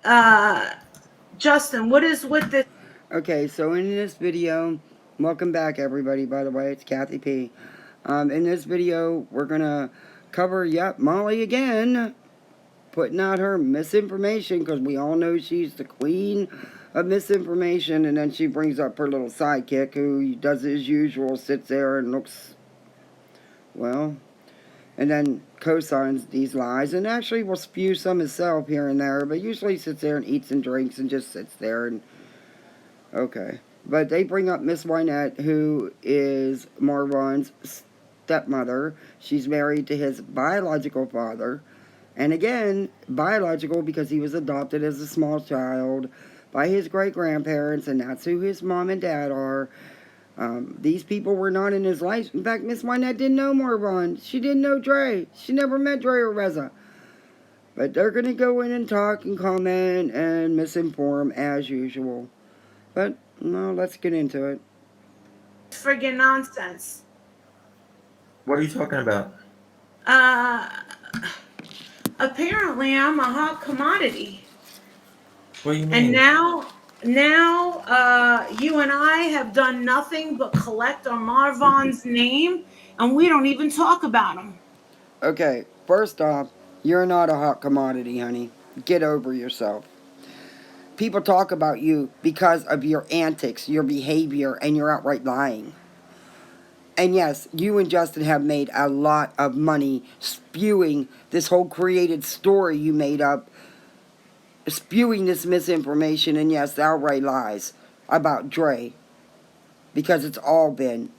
uh, Justin, what is with this? Okay, so in this video, welcome back everybody, by the way, it's Kathy P. In this video, we're gonna cover, yep, Molly again, putting out her misinformation, because we all know she's the queen of misinformation, and then she brings up her little sidekick, who does as usual, sits there and looks, well, and then co-signs these lies, and actually will spew some himself here and there, but usually sits there and eats and drinks and just sits there and okay. But they bring up Miss Wynette, who is Marwan's stepmother. She's married to his biological father. And again, biological because he was adopted as a small child by his great grandparents, and that's who his mom and dad are. These people were not in his life. In fact, Miss Wynette didn't know Marwan. She didn't know Dre. She never met Dre or Reza. But they're going to go in and talk and comment and misinform as usual. But no, let's get into it. Friggin' nonsense. What are you talking about? Uh, Apparently I'm a hot commodity. What do you And mean? now, you and I have done nothing but collect on Marvon's name, and we don't even talk about him. Okay, first off, you're not a hot commodity, honey. Get over yourself. People talk about you because of your antics, your behavior, and your outright lying. And yes, you and Justin have made a lot of money spewing this whole created story you made up, spewing this misinformation, and yes, outright lies about Dre. Because it's all been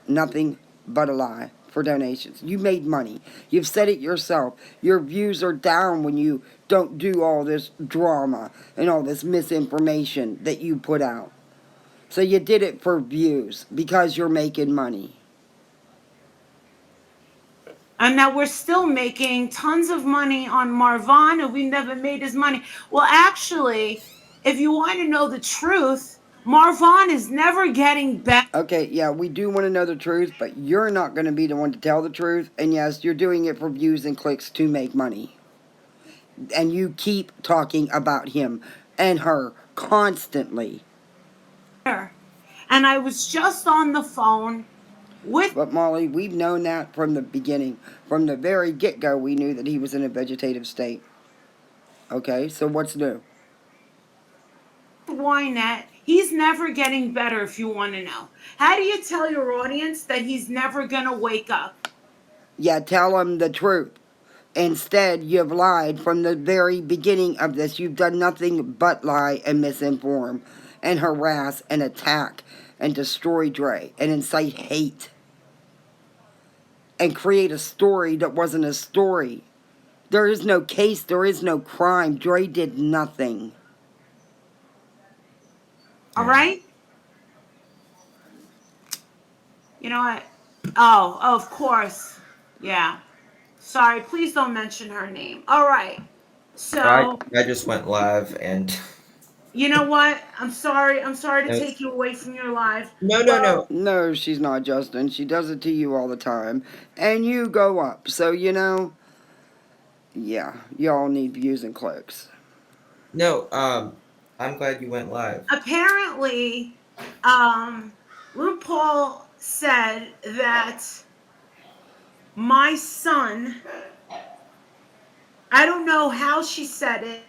nothing but a lie for donations. You made money. You've said it yourself. Your views are down when you don't do all this drama and all this misinformation that you put out. So you did it for views because you're making money. And now we're still making tons of money on Marvon, and we never made his money. Well, actually, if you want to know the truth, Marvon is never getting better. Okay, yeah, we do want to know the truth, but you're not going to be the one to tell the truth. And yes, you're doing it for views and clicks to make money. And you keep talking about him and her constantly. And I was just on the phone with. But Molly, we've known that from the beginning. From the very get-go, we knew that he was in a vegetative state. Okay, so what's new? Wynette. He's never getting better, if you want to know. How do you tell your audience that he's never going to wake up? Yeah, tell him the truth. Instead, you've lied from the very beginning of this. You've done nothing but lie and misinform and harass and attack and destroy Dre and incite hate and create a story that wasn't a story. There is no case, there is no crime. Dre did nothing. All Yeah. right? You know what? Oh, of course. Yeah. Sorry, please don't mention her name. All right. I So, I just went live and you know what? I'm sorry. I'm sorry to it's, take you away from your life. no, no, Well, no. No, she's not, Justin. She does it to you all the time. And you go up. So, yeah, y'all need views and clicks. No, I'm glad you went live. apparently, um, RuPaul said that my son, I don't know how she said it.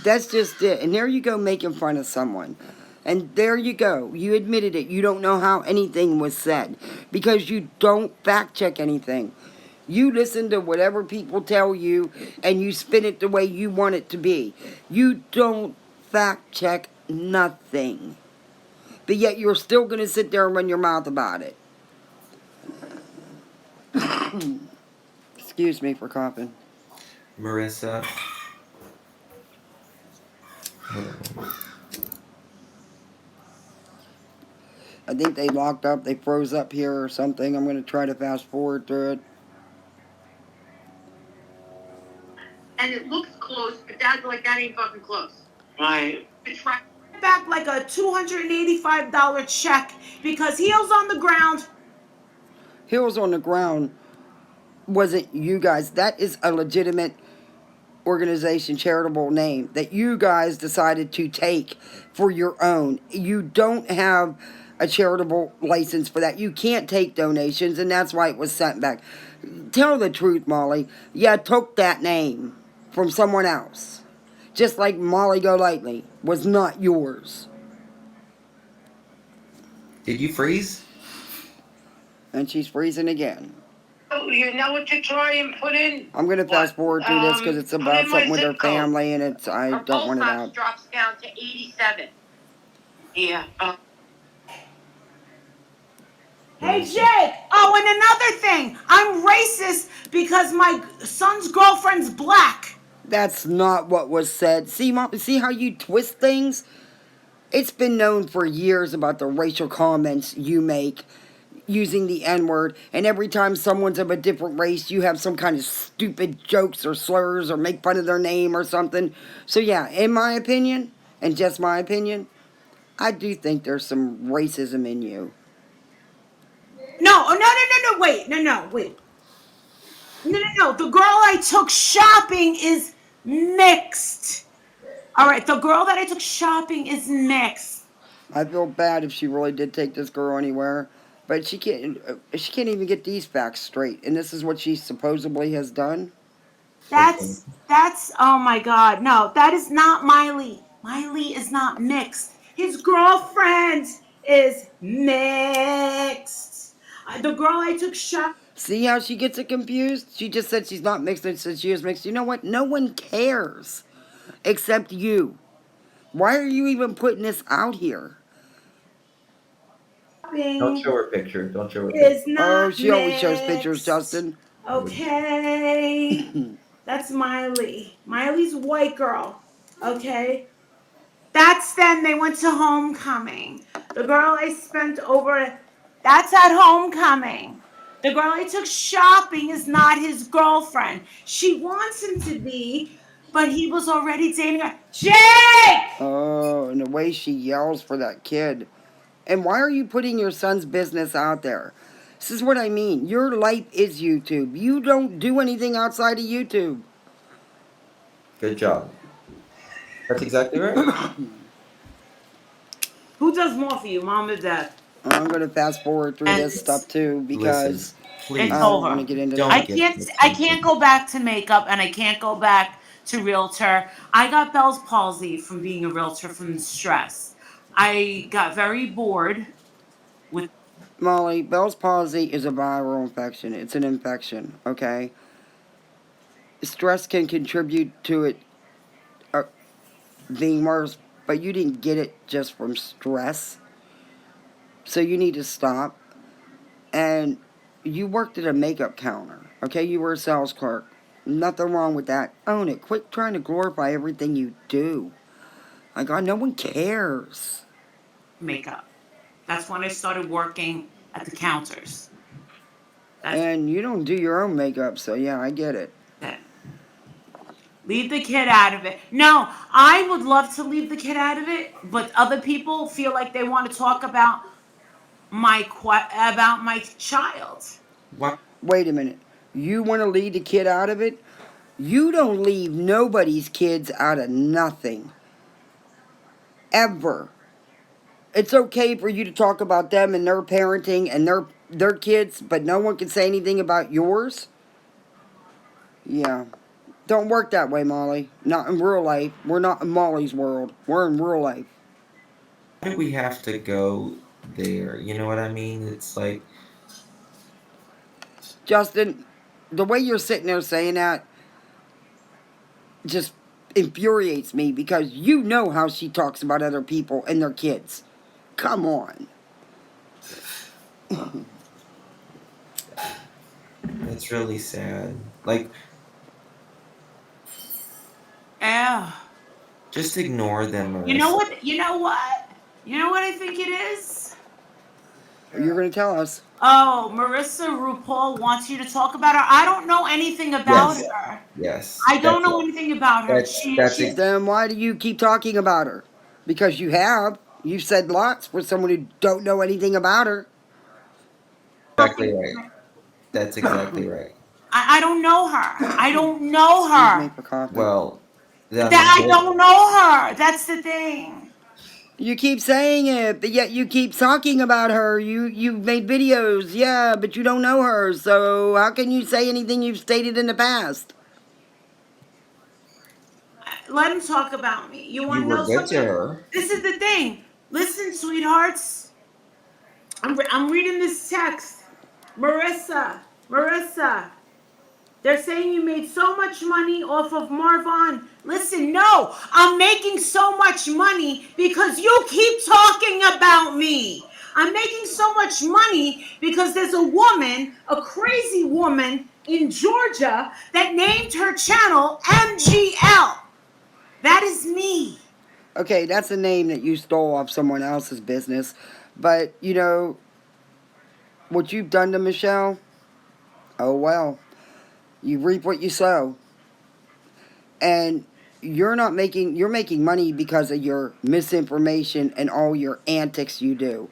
That's just it. And there you go making fun of someone. And there you go. You admitted it. You don't know how anything was said because you don't fact check anything. You listen to whatever people tell you and you spin it the way you want it to be. You don't fact check nothing. But yet you're still going to sit there and run your mouth about it. Excuse me for coughing. Marissa. I think they locked up. They froze up here or something. I'm going to try to fast forward through it. And it looks close, but that's like that ain't fucking close. Right. It's right back like a $285 check because heels on the ground. Hills on the ground wasn't you guys. That is a legitimate organization, charitable name that you guys decided to take for your own. You don't have a charitable license for that. You can't take donations, and that's why it was sent back. Tell the truth, Molly. You took that name from someone else. Just like Molly Golightly was not yours. Did you freeze? And she's freezing again. You know what to try and put in? I'm going to fast forward through this because it's about something with her family, and I don't want it out. Drops down to 87. Yeah. Hey, Jake. Oh, and another thing. I'm racist because my son's girlfriend's black. That's not what was said. See, Mom, see how you twist things? It's been known for years about the racial comments you make using the N-word, and every time someone's of a different race, you have some kind of stupid jokes or slurs or make fun of their name or something. So yeah, in my opinion, and just my opinion, I do think there's some racism in you. No, wait. No. The girl I took shopping is mixed. All right, the girl that I took shopping is mixed. I feel bad if she really did take this girl anywhere, but she can't even get these facts straight, and this is what she supposedly has done. That's oh my God. No, that is not Miley. Miley is not mixed. His girlfriend is mixed. The girl I took shopping. See how she gets it confused? She just said she's not mixed and said she is mixed. You know what? No one cares except you. Why are you even putting this out here? Don't show her picture. Don't show her Is picture. not Oh, she always shows mixed. pictures, Justin. Okay. That's Miley. Miley's white girl. Okay. That's then they went to homecoming. The girl I spent over, that's at homecoming. The girl I took shopping is not his girlfriend. She wants him to be, but he was already dating her. Jake! Oh, and the way she yells for that kid. And why are you putting your son's business out there? This is what I mean. Your life is YouTube. You don't do anything outside of YouTube. Good job. That's exactly right. Who does more for you, mom or dad? I'm going to fast forward through this stuff too because Listen, please. It's I don't over. want to get into Don't that. I can't go back to makeup and I can't go back to realtor. I got Bell's palsy from being a realtor from stress. I got very bored with Molly, Bell's palsy is a viral infection. It's an infection, okay? Stress can contribute to it being worse, but you didn't get it just from stress. So you need to stop. And you worked at a makeup counter, okay? You were a sales clerk. Nothing wrong with that. Own it. Quit trying to glorify everything you do. My God, no one cares. makeup. That's when I started working at the counters. And you don't do your own makeup, so yeah, I get it. Leave the kid out of it. No, I would love to leave the kid out of it, but other people feel like they want to talk about my child. What? Wait a minute. You want to leave the kid out of it? You don't leave nobody's kids out of nothing. Ever. It's okay for you to talk about them and their parenting and their kids, but no one can say anything about yours? Yeah. Don't work that way, Molly. Not in real life. We're not in Molly's world. We're in real life. Why do we have to go there? You know what I mean? It's like, Justin, the way you're sitting there saying that just infuriates me because you know how she talks about other people and their kids. Come on. it's really sad. Like, Yeah. just ignore them. Marissa. You know what? You know what I think it is? You're going to tell us. Oh, Marissa RuPaul wants you to talk about her. I don't know anything about Yes. her. Yes. I don't that's know it. anything about her. That's Then why do you keep talking about her? Because you have. You've said lots for someone who don't know anything about her. exactly right. That's exactly right. I don't know her. I don't know Excuse me her. for coughing. Well, then That I what? don't know her. That's the thing. You keep saying it, but yet you keep talking about her. You've made videos, yeah, but you don't know her. So how can you say anything you've stated in the past? Let him talk about me. You want You to were know good to something? her. This is the thing. Listen, sweethearts. I'm reading this text. Marissa. They're saying you made so much money off of Marvon. Listen, no, I'm making so much money because you keep talking about me. I'm making so much money because there's a woman, a crazy woman in Georgia that named her channel MGL. That is me. Okay, that's a name that you stole off someone else's business. But, you know, what you've done to Michelle, oh well. You reap what you sow. And you're making money because of your misinformation and all your antics you do.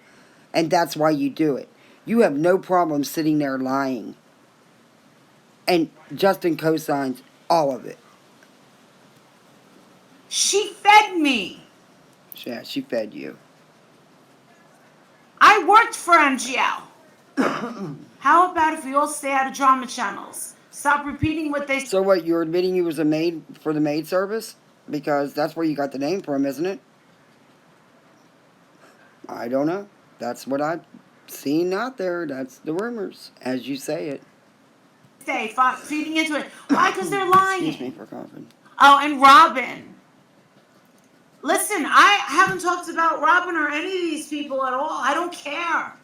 And that's why you do it. You have no problem sitting there lying. And Justin co-signs all of it. She fed me. Yeah, she fed you. I worked for MGL. How about if we all stay out of drama channels? Stop repeating what they. So what, you're admitting you was a maid for the maid service? Because that's where you got the name from, isn't it? I don't know. That's what I've seen out there. That's the rumors, as you say it. Stay feeding into it. Why? Because they're lying. Excuse me for coughing. Oh, and Robin. Listen, I haven't talked about Robin or any of these people at all. I don't care.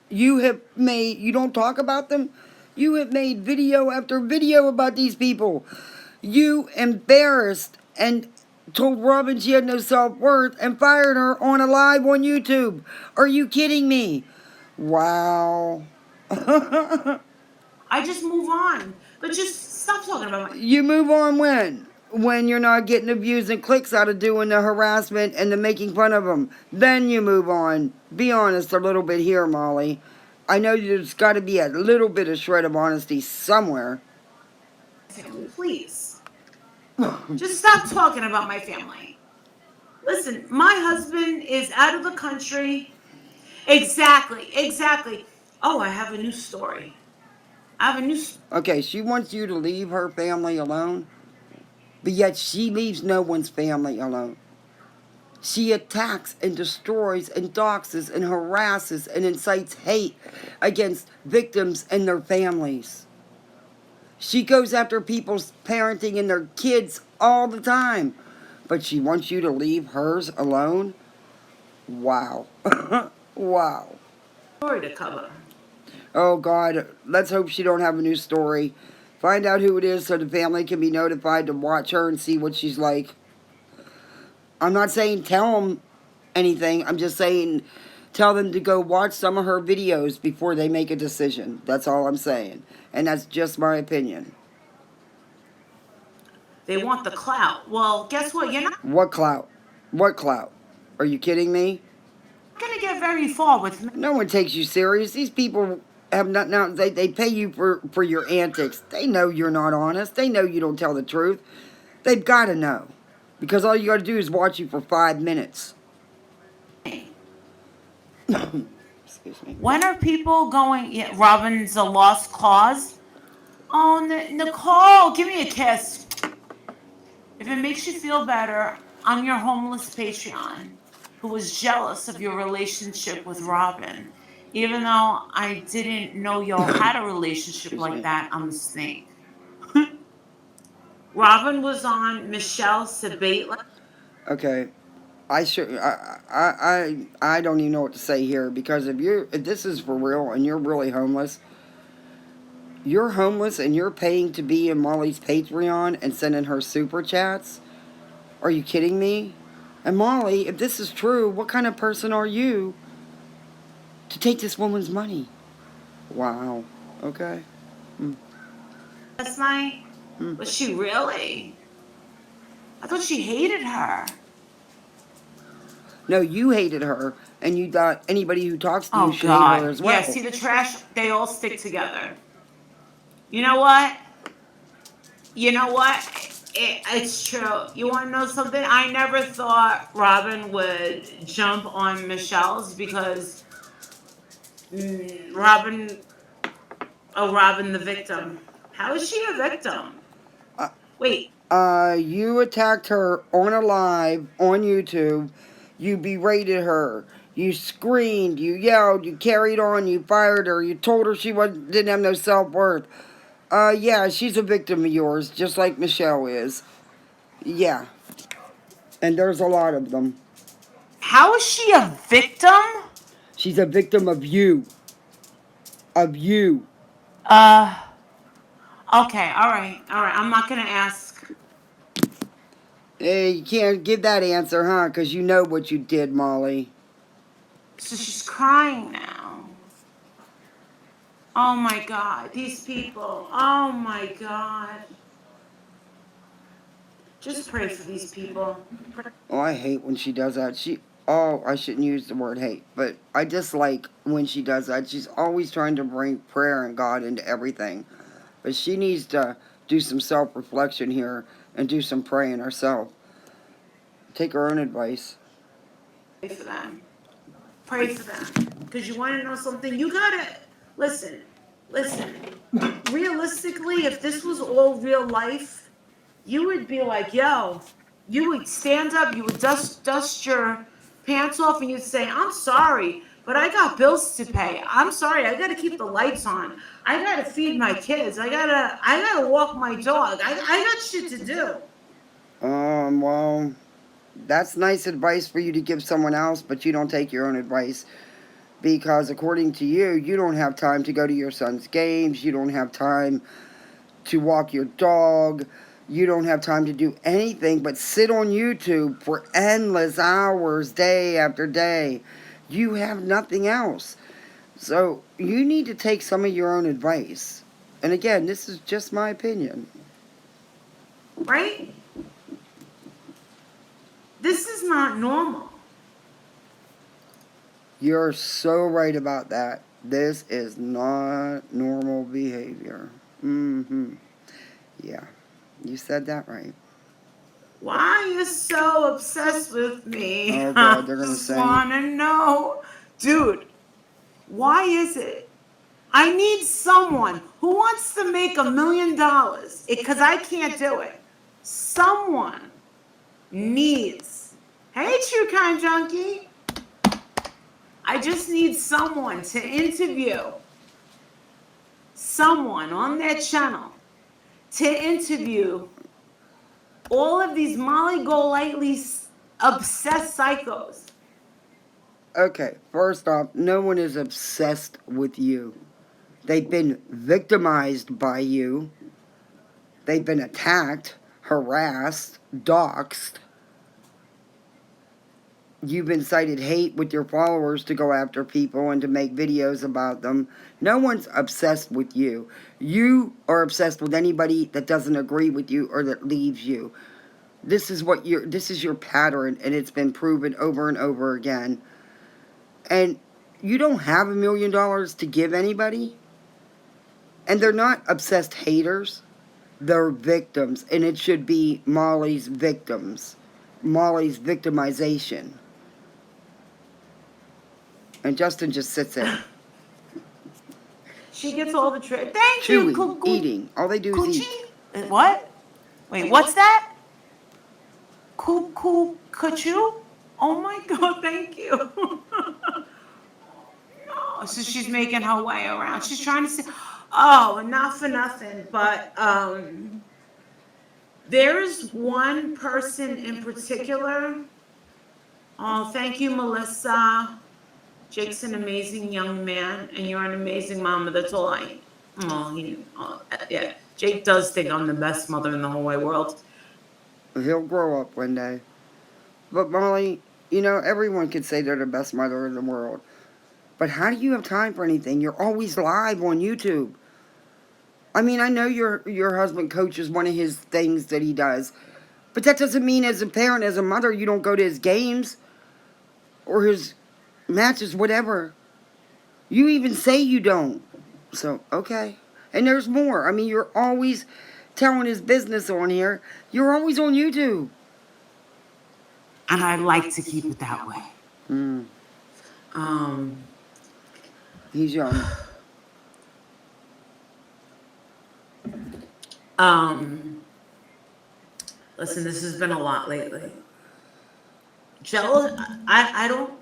You don't talk about them? You have made video after video about these people. You embarrassed and told Robin she had no self-worth and fired her on a live on YouTube. Are you kidding me? Wow. I just move on. But just stop talking about my. You move on when? When you're not getting the views and clicks out of doing the harassment and the making fun of them. Then you move on. Be honest a little bit here, Molly. I know there's got to be a little bit of shred of honesty somewhere. Family, please. Just stop talking about my family. Listen, my husband is out of the country. Exactly. Oh, I have a new story. I have a new. Okay, she wants you to leave her family alone, but yet she leaves no one's family alone. She attacks and destroys and doxes and harasses and incites hate against victims and their families. She goes after people's parenting and their kids all the time. But she wants you to leave hers alone? Wow. Wow. Story to cover. Oh, God. Let's hope she don't have a new story. Find out who it is so the family can be notified to watch her and see what she's like. I'm not saying tell them anything. I'm just saying tell them to go watch some of her videos before they make a decision. That's all I'm saying. And that's just my opinion. They want the clout. Well, guess what? You're not What clout? What clout? Are you kidding me? gonna get very far with me. No one takes you serious. These people have not now they pay you for your antics. They know you're not honest. They know you don't tell the truth. They've got to know. Because all you got to do is watch you for 5 minutes. Excuse me. When are people going? Yeah, Robin's a lost cause. Oh, Nicole, give me a kiss. If it makes you feel better, I'm your homeless Patreon who was jealous of your relationship with Robin. Even though I didn't know y'all had a relationship like that, I'm a snake. Robin was on Michelle Sabate. Okay. I don't even know what to say here, because if this is for real and you're really homeless, you're homeless and you're paying to be in Molly's Patreon and sending her super chats? Are you kidding me? And Molly, if this is true, what kind of person are you to take this woman's money? Wow. Okay. Last night? Was she really? I thought she hated her. No, you hated her, and you thought anybody who talks to you Oh should hate her God. as well. Yeah, see the trash, they all stick together. You know what? You know what? It's true. You want to know something? I never thought Robin would jump on Michelle's because Robin, oh, Robin the victim. How is she a victim? Uh, Wait, you attacked her on a live on YouTube. You berated her. You screamed. You yelled. You carried on. You fired her. You told her she didn't have no self worth. Yeah, she's a victim of yours, just like Michelle is. Yeah, and there's a lot of them. how is she a victim? She's a victim of you. Of you. Uh, okay, all right. I'm not gonna ask. You can't give that answer, huh? Because you know what you did, Molly. So she's crying now. Oh my God, these people. Oh my God. Just pray for these people. Oh, I hate when she does that. Oh, I shouldn't use the word hate, but I dislike when she does that. She's always trying to bring prayer and God into everything. But she needs to do some self-reflection here and do some praying herself. Take her own advice. Pray for them. Pray for them. Because you want to know something? You gotta listen. Listen. Realistically, if this was all real life, you would be like, yo, you would stand up, you would dust your pants off, and you'd say, I'm sorry, but I got bills to pay. I'm sorry, I gotta keep the lights on. I gotta feed my kids. I gotta walk my dog. I got shit to do. Well, that's nice advice for you to give someone else, but you don't take your own advice. Because according to you, you don't have time to go to your son's games. You don't have time to walk your dog. You don't have time to do anything but sit on YouTube for endless hours, day after day. You have nothing else. So you need to take some of your own advice. And again, this is just my opinion. Right? This is not normal. You're so right about that. This is not normal behavior. Yeah, you said that right. Why are you so obsessed with me? Oh God, they're I gonna just sing. wanna know. Dude, why is it? I need someone who wants to make $1 million because I can't do it. Someone needs. Hey, True Crime Junkie. I just need someone to interview someone on their channel to interview all of these Molly Golightly obsessed psychos. Okay, first off, no one is obsessed with you. They've been victimized by you. They've been attacked, harassed, doxxed. You've incited hate with your followers to go after people and to make videos about them. No one's obsessed with you. You are obsessed with anybody that doesn't agree with you or that leaves you. This is your pattern, and it's been proven over and over again. And you don't have $1 million to give anybody. And they're not obsessed haters. They're victims. And it should be Molly's victims. Molly's victimization. And Justin just sits there. She gets all the trade. Thank Chewing, you, eating. All they do is eat. Coochie? What? Wait, what's that? Cuckoo? Oh my God, thank you. No, so she's making her way around. She's trying to say, oh, not for nothing, but there's one person in particular. Oh, thank you, Melissa. Jake's an amazing young man, and you're an amazing mama. That's all I. Yeah. Jake does think I'm the best mother in the whole wide world. He'll grow up one day. But Molly, everyone could say they're the best mother in the world. But how do you have time for anything? You're always live on YouTube. I mean, I know your husband coaches one of his things that he does. But that doesn't mean as a parent, as a mother, you don't go to his games or his matches, whatever. You even say you don't. So, okay. And there's more. I mean, you're always telling his business on here. You're always on YouTube. And I like to keep it that way. Mm, Um, he's young. um, listen, this has been a lot lately. Jealous, I don't,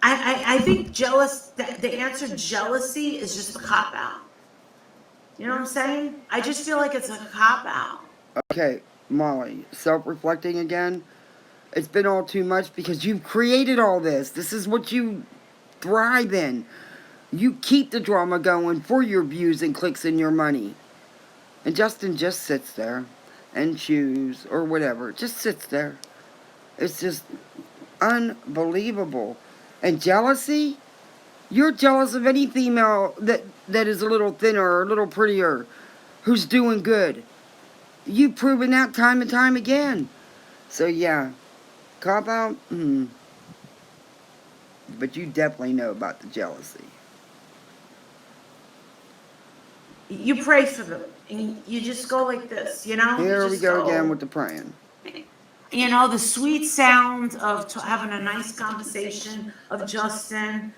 I think the answer jealousy is just a cop out. You know what I'm saying? I just feel like it's a cop out. Okay, Molly, self-reflecting again. It's been all too much because you've created all this. This is what you thrive in. You keep the drama going for your views and clicks and your money. And Justin just sits there and chews or whatever. Just sits there. It's just unbelievable. And jealousy? You're jealous of any female that is a little thinner or a little prettier who's doing good. You've proven that time and time again. So yeah, cop out? But you definitely know about the jealousy. You pray for them, and you just go like this, you know? Here You we just go again with the praying. You know, the sweet sound of having a nice conversation of Justin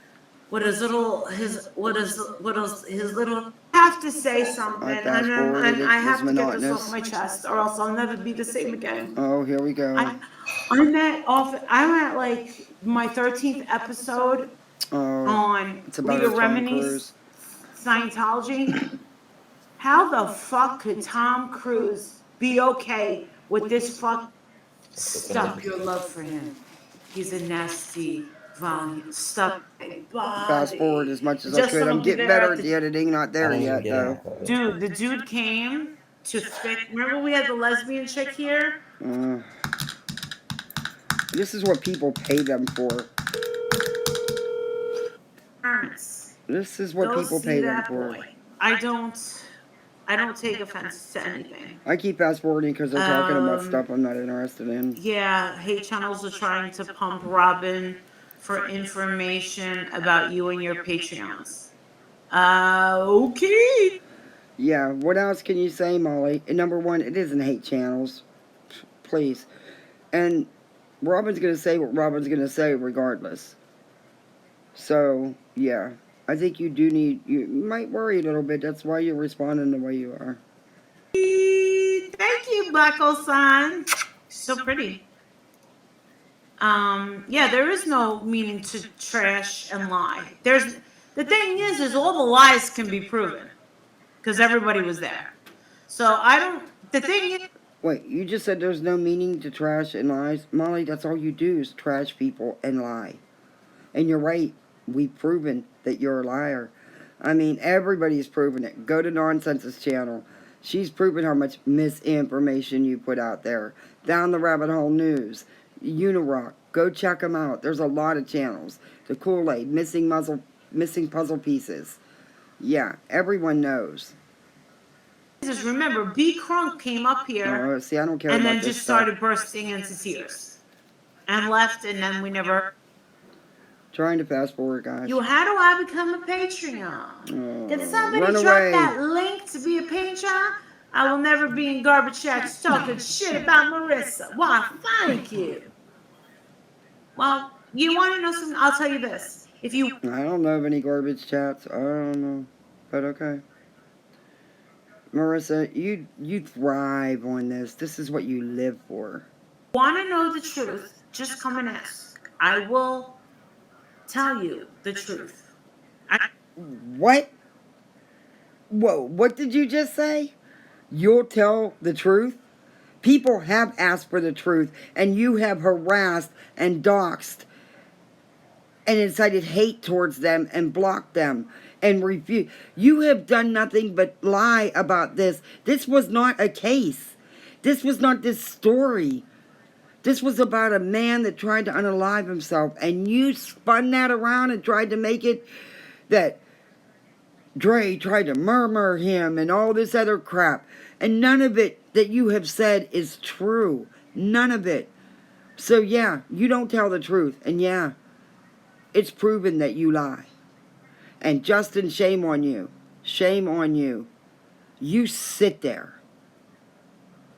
with his little, his little. I have to say something, I fast forwarded and it, I it have was to get this monotonous. off my chest, or else I'll never be the same again. Oh, here we go. I'm at like my 13th episode on It's about Rita our Tom Remini's Cruise. Scientology. How the fuck could Tom Cruise be okay with this fuck? Stop your love for him. He's a nasty volume. Stop my body. Fast forward as much as I Justin could. will I'm be getting there better at at the editing. Not I there didn't even yet, get though. half of it. Dude, the dude came to fix. Remember we had the lesbian chick here? This is what people pay them for. Parents, This is what go people see pay them that for. boy. I don't take offense to anything. I keep fast forwarding because they're talking about Um, stuff I'm not interested in. Yeah, hate channels are trying to pump Robin for information about you and your Patreons. Okay. Yeah, what else can you say, Molly? And number one, it isn't hate channels. Please. And Robin's going to say what Robin's going to say regardless. So, yeah. I think you do need, you might worry a little bit. That's why you're responding the way you are. Thank you, Buckle-san. So pretty. Yeah, there is no meaning to trash and lie. The thing is all the lies can be proven because everybody was there. So the thing is, Wait, you just said there's no meaning to trash and lies? Molly, that's all you do is trash people and lie. And you're right. We've proven that you're a liar. I mean, everybody's proven it. Go to Nonsense's channel. She's proven how much misinformation you put out there. Down the Rabbit Hole News. Unirock. Go check them out. There's a lot of channels. The Kool-Aid. Missing puzzle pieces. Yeah, everyone knows. just remember, B. Crunk came up here See, I don't care and about then this just stuff. started bursting into tears and left, and then we never. Trying to fast forward, guys. How do I become a Patreon? Can somebody run drop away. that link to be a Patreon? I will never be in garbage chats talking shit about Marissa. Why, thank you. Well, you want to know something? I'll tell you this. I don't know of any garbage chats. I don't know. But okay. Marissa, you thrive on this. This is what you live for. Want to know the truth? Just come and ask. I will tell you the truth. What? Whoa, what did you just say? You'll tell the truth? People have asked for the truth, and you have harassed and doxed and incited hate towards them and blocked them and refused. You have done nothing but lie about this. This was not a case. This was not this story. This was about a man that tried to unalive himself, and you spun that around and tried to make it that Dre tried to murmur him and all this other crap. And none of it that you have said is true. None of it. So yeah, you don't tell the truth. And yeah, it's proven that you lie. And Justin, shame on you. Shame on you. You sit there.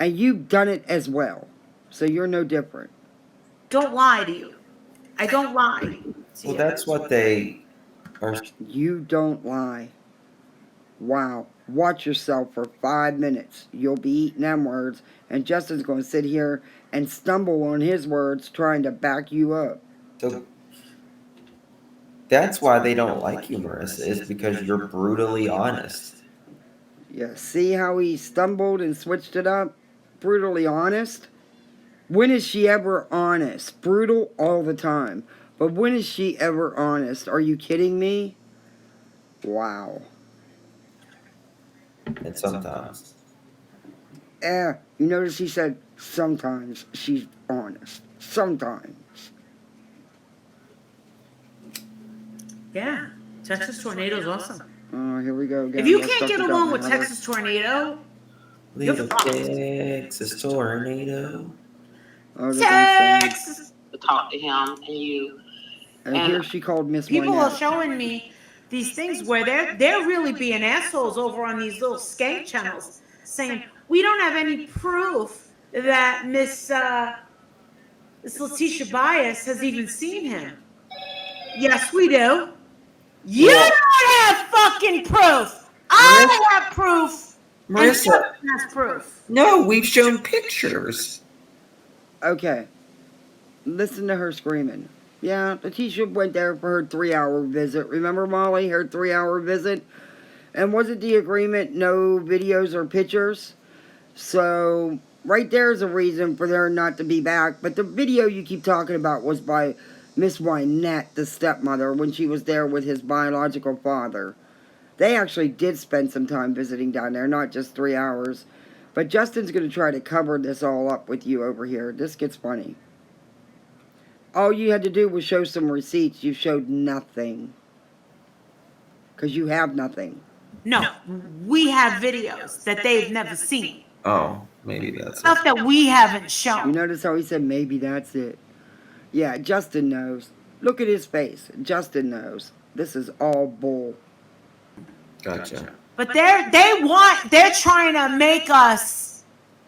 And you've done it as well. So you're no different. Don't lie to you. I don't lie to Well, you. that's what they are. You don't lie. Wow. Watch yourself for 5 minutes. You'll be eating them words. And Justin's going to sit here and stumble on his words trying to back you up. So that's why they don't like you, Marissa, is because you're brutally honest. Yeah, see how he stumbled and switched it up? Brutally honest? When is she ever honest? Brutal all the time. But when is she ever honest? Are you kidding me? Wow. And sometimes. You notice he said sometimes she's honest. Sometimes. Yeah. Texas Tornado's awesome. Oh, here we go again. If you Let's can't talk get about along with Heather. Texas Tornado, Little Texas tornado. Oh, they're gonna say. Texas. To talk to him and you. And here she called Miss People are Wynette. showing me these things where they're really being assholes over on these little skank channels, saying we don't have any proof that this Letitia Bias has even seen him. Yes, we do. You don't have fucking proof. I have proof. And Marissa, Justin has proof. no, we've shown pictures. Okay. Listen to her screaming. Yeah, Letitia went there for her 3-hour visit. Remember, Molly, her 3-hour visit? And wasn't the agreement no videos or pictures? So, right there's a reason for her not to be back. But the video you keep talking about was by Miss Wynette, the stepmother, when she was there with his biological father. They actually did spend some time visiting down there, not just 3 hours. But Justin's going to try to cover this all up with you over here. This gets funny. All you had to do was show some receipts. You showed nothing. Because you have nothing. No, we have videos that they've never seen. Oh, maybe that's Stuff it. that we haven't You shown. notice how he said, maybe that's it? Yeah, Justin knows. Look at his face. Justin knows. This is all bull. Gotcha. But they're trying to make us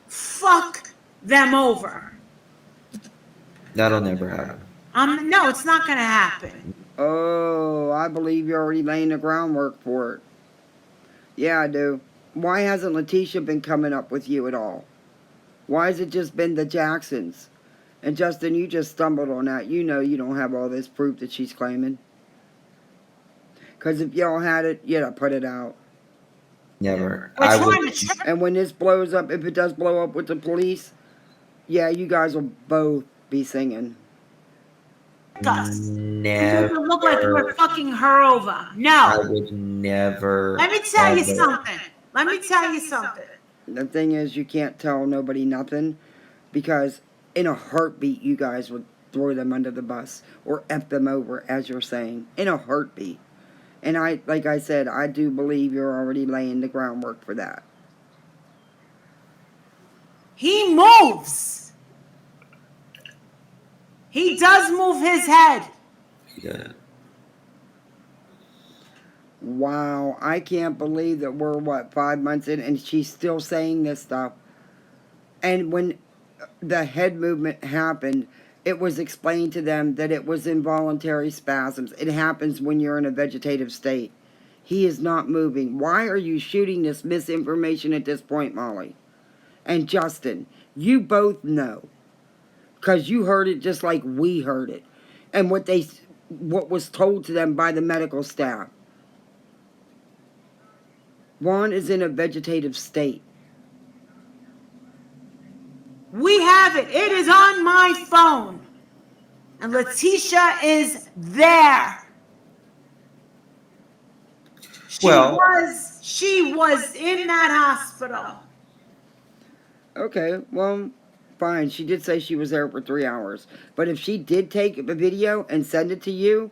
fuck them over. That'll never happen. No, it's not gonna happen. Oh, I believe you're already laying the groundwork for it. Yeah, I do. Why hasn't Letitia been coming up with you at all? Why has it just been the Jacksons? And Justin, you just stumbled on that. You know you don't have all this proof that she's claiming. Because if y'all had it, you'd have put it out. Never. We're I trying would. to And when this blows up, if it does blow up with the police, yeah, you guys will both be singing. trick us. It Never. doesn't look like we're fucking her over. I No. would never. Let me tell you ever- something. Let me tell you something. The thing is, you can't tell nobody nothing because in a heartbeat, you guys would throw them under the bus or F them over, as you're saying. In a heartbeat. And like I said, I do believe you're already laying the groundwork for that. He moves. He does move his head. Yeah. Wow, I can't believe that we're, 5 months in and she's still saying this stuff. And when the head movement happened, it was explained to them that it was involuntary spasms. It happens when you're in a vegetative state. He is not moving. Why are you shooting this misinformation at this point, Molly? And Justin, you both know. Because you heard it just like we heard it. And what was told to them by the medical staff. Juan is in a vegetative state. We have it. It is on my phone. And Letitia is there. She was in that hospital. Okay, well, fine. She did say she was there for 3 hours. But if she did take a video and send it to you,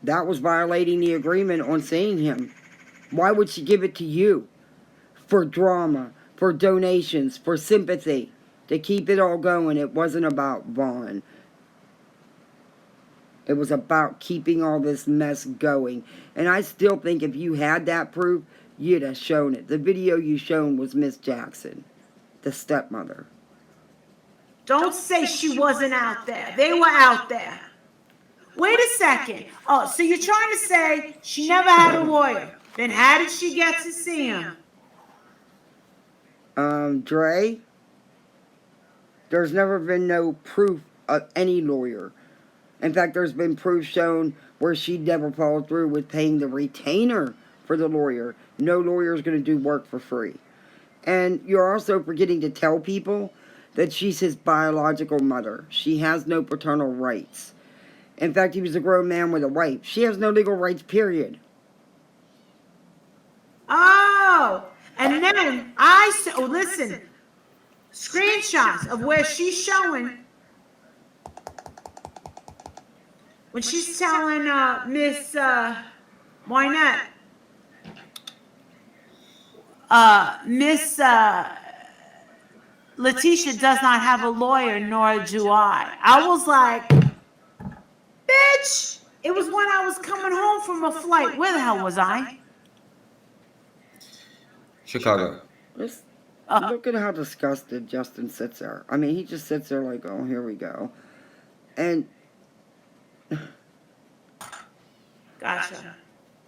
that was violating the agreement on seeing him. Why would she give it to you? For drama, for donations, for sympathy, to keep it all going. It wasn't about Vaughn. It was about keeping all this mess going. And I still think if you had that proof, you'd have shown it. The video you shown was Miss Jackson, the stepmother. Don't say she wasn't out there. They were out there. Wait a second. Oh, so you're trying to say she never had a lawyer. Then how did she get to see him? Dre, there's never been no proof of any lawyer. In fact, there's been proof shown where she never followed through with paying the retainer for the lawyer. No lawyer is going to do work for free. And you're also forgetting to tell people that she's his biological mother. She has no paternal rights. In fact, he was a grown man with a wife. She has no legal rights, period. Oh, and then I said, oh, listen, screenshots of where she's showing when she's telling Miss Wynette, Miss Letitia does not have a lawyer, nor do I. I was like, bitch, it was when I was coming home from a flight. Where the hell was I? Chicago. Just look at how disgusted Justin sits there. I mean, he just sits there like, oh, here we go. And Gotcha.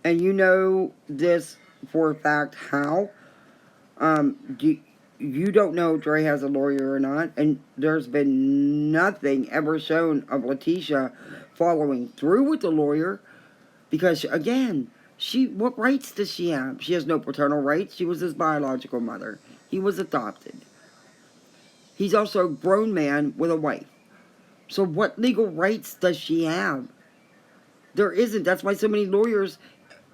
and you know this for a fact how? You don't know if Dre has a lawyer or not, and there's been nothing ever shown of Letitia following through with the lawyer, because again, what rights does she have? She has no paternal rights. She was his biological mother. He was adopted. He's also a grown man with a wife. So what legal rights does she have? There isn't. That's why so many lawyers,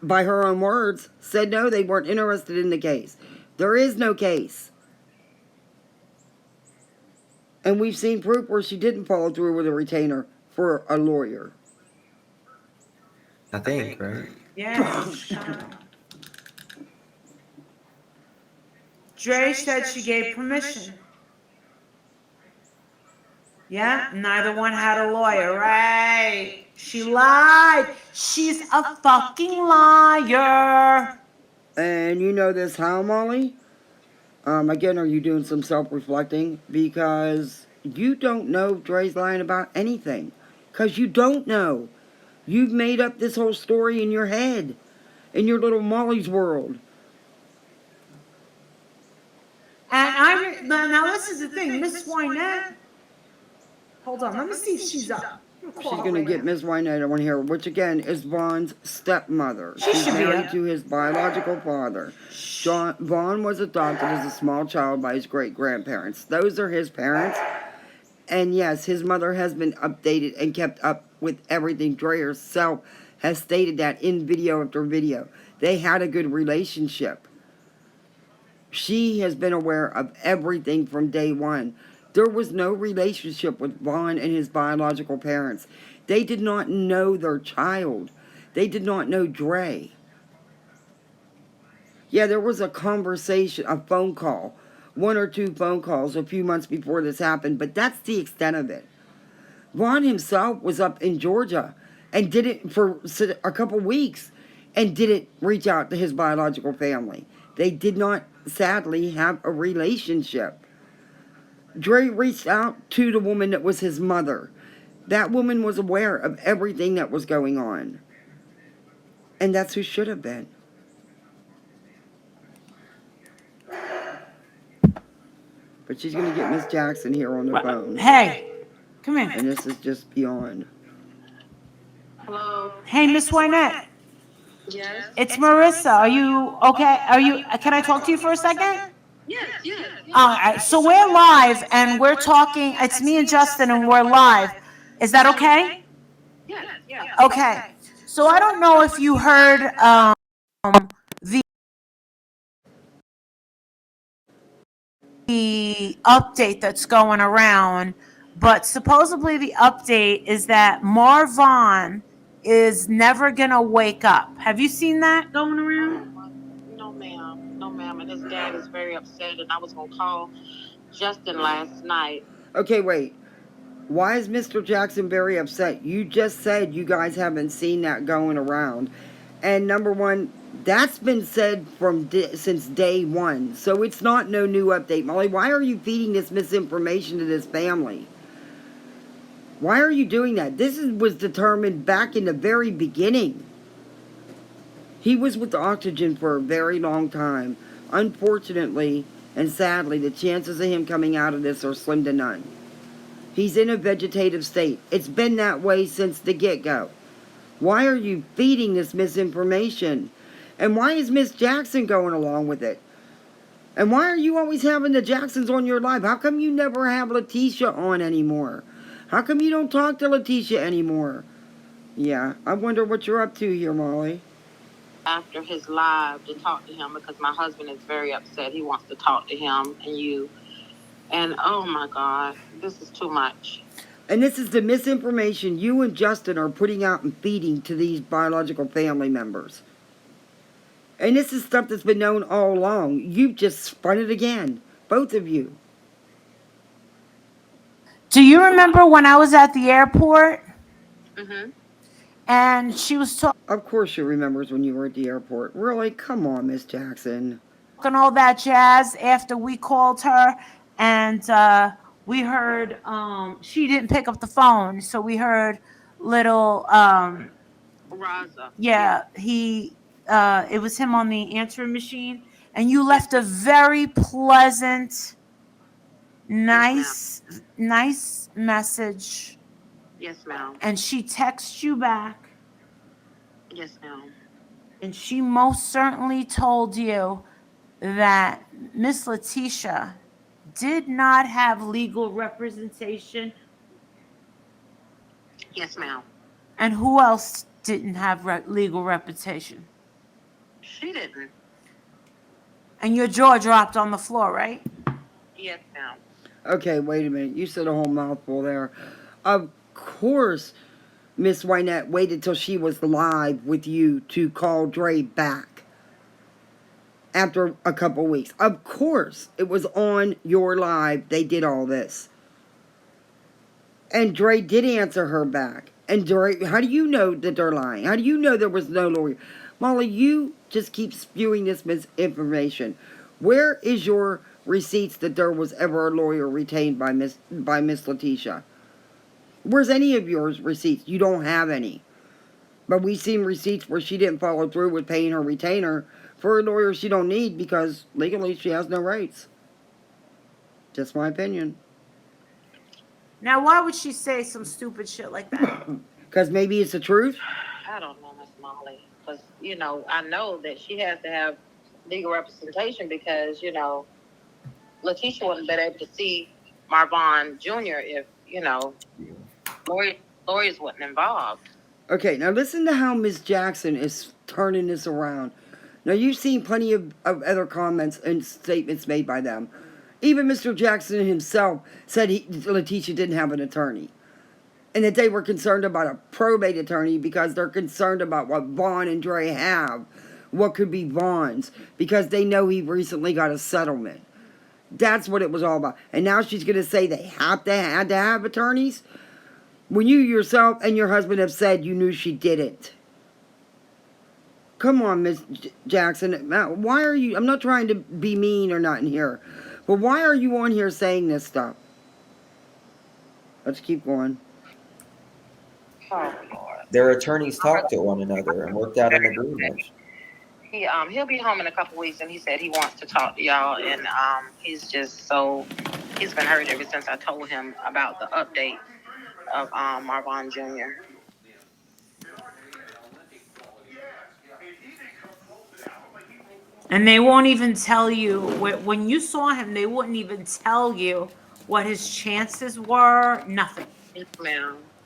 by her own words, said no, they weren't interested in the case. There is no case. And we've seen proof where she didn't follow through with a retainer for a lawyer. I think, right? Yeah. Dre said she gave permission. Yeah, neither one had a lawyer, right? She lied. She's a fucking liar. And you know this how, Molly? Again, are you doing some self-reflecting? Because you don't know if Dre's lying about anything. Because you don't know. You've made up this whole story in your head. In your little Molly's world. And now this is the thing, Miss Wynette. Hold on, let me see if she's up. She's going to get Miss Wynette on here, which again is Vaughn's stepmother. She She's should be married up. to his biological father. Vaughn was adopted as a small child by his great-grandparents. Those are his parents. And yes, his mother has been updated and kept up with everything. Dre herself has stated that in video after video. They had a good relationship. She has been aware of everything from day one. There was no relationship with Vaughn and his biological parents. They did not know their child. They did not know Dre. Yeah, there was a conversation, a phone call, 1 or 2 phone calls a few months before this happened, but that's the extent of it. Vaughn himself was up in Georgia and did it for a couple weeks and didn't reach out to his biological family. They did not, sadly, have a relationship. Dre reached out to the woman that was his mother. That woman was aware of everything that was going on. And that's who should have been. But she's going to get Miss Jackson here on the phone. Hey, come here. And this is just beyond. Hello. Hey, Miss Wynette. Yes. It's Marissa. Are you okay? Can I talk to you for a second? Yes. Yes. All right. So we're live and we're talking. It's me and Justin and we're live. Is that okay? Yes. Yes. Okay. So I don't know if you heard the update that's going around, but supposedly the update is that Marvin is never gonna wake up. Have you seen that going around? No, ma'am. No, ma'am. And his dad is very upset, and I was gonna call Justin last night. Okay, wait. Why is Mr. Jackson very upset? You just said you guys haven't seen that going around. And number one, That's been said from since day one. So it's not no new update. Molly, why are you feeding this misinformation to this family? Why are you doing that? Was determined back in the very beginning. He was with the oxygen for a very long time. Unfortunately and sadly, the chances of him coming out of this are slim to none. He's in a vegetative state. It's been that way since the get-go. Why are you feeding this misinformation? And why is Miss Jackson going along with it? And why are you always having the Jacksons on your live? How come you never have Letitia on anymore? How come you don't talk to Letitia anymore? Yeah, I wonder what you're up to here, Molly. After his live to talk to him because my husband is very upset. He wants to talk to him and you. And oh my God, this is too much. And this is the misinformation you and Justin are putting out and feeding to these biological family members. And this is stuff that's been known all along. You've just spun it again. Both of you. Do you remember when I was at the airport Mm-hmm. and she was talking Of course she remembers when you were at the airport. Really? Come on, Miss Jackson. all that jazz after we called her and we heard she didn't pick up the phone, so we heard little Raza. yeah, he it was him on the answering machine, and you Yes. left a very pleasant, Yes, nice message, yes, ma'am. and she texts you back, Yes, ma'am. and she most certainly told you that Miss Letitia did not have legal representation. Yes, ma'am. And who else didn't have legal representation? She didn't. And your jaw dropped on the floor, right? Yes, ma'am. Okay, wait a minute. You said a whole mouthful there. Of course, Miss Wynette waited till she was live with you to call Dre back after a couple weeks. Of course, it was on your live. They did all this. And Dre did answer her back. And Dre, how do you know that they're lying? How do you know there was no lawyer? Molly, you just keep spewing this misinformation. Where is your receipts that there was ever a lawyer retained by Miss Letitia? Where's any of yours receipts? You don't have any. But we've seen receipts where she didn't follow through with paying her retainer for a lawyer she don't need because legally she has no rights. Just my opinion. Now, why would she say some stupid shit like that? Because maybe it's the truth. I don't know, Miss Molly, because I know that she has to have legal representation because Letitia wouldn't been able to see Marvon Jr. if lawyers wasn't involved. Okay, now listen to how Miss Jackson is turning this around. Now, you've seen plenty of other comments and statements made by them. Even Mr. Jackson himself said Letitia didn't have an attorney. And that they were concerned about a probate attorney because they're concerned about what Vaughn and Dre have. What could be Vaughn's. Because they know he recently got a settlement. That's what it was all about. And now she's going to say they had to have attorneys? When you yourself and your husband have said you knew she didn't. Come on, Miss Jackson. Why are you... I'm not trying to be mean or not in here. But why are you on here saying this stuff? Let's keep going. Oh, Lord. Their attorneys talked to one another and worked out an agreement. He'll be home in a couple weeks, and he said he wants to talk to y'all, and he's been hurt ever since I told him about the update of Marvon Jr. And they won't even tell you, when you saw him, they wouldn't even tell you what his chances were. Nothing.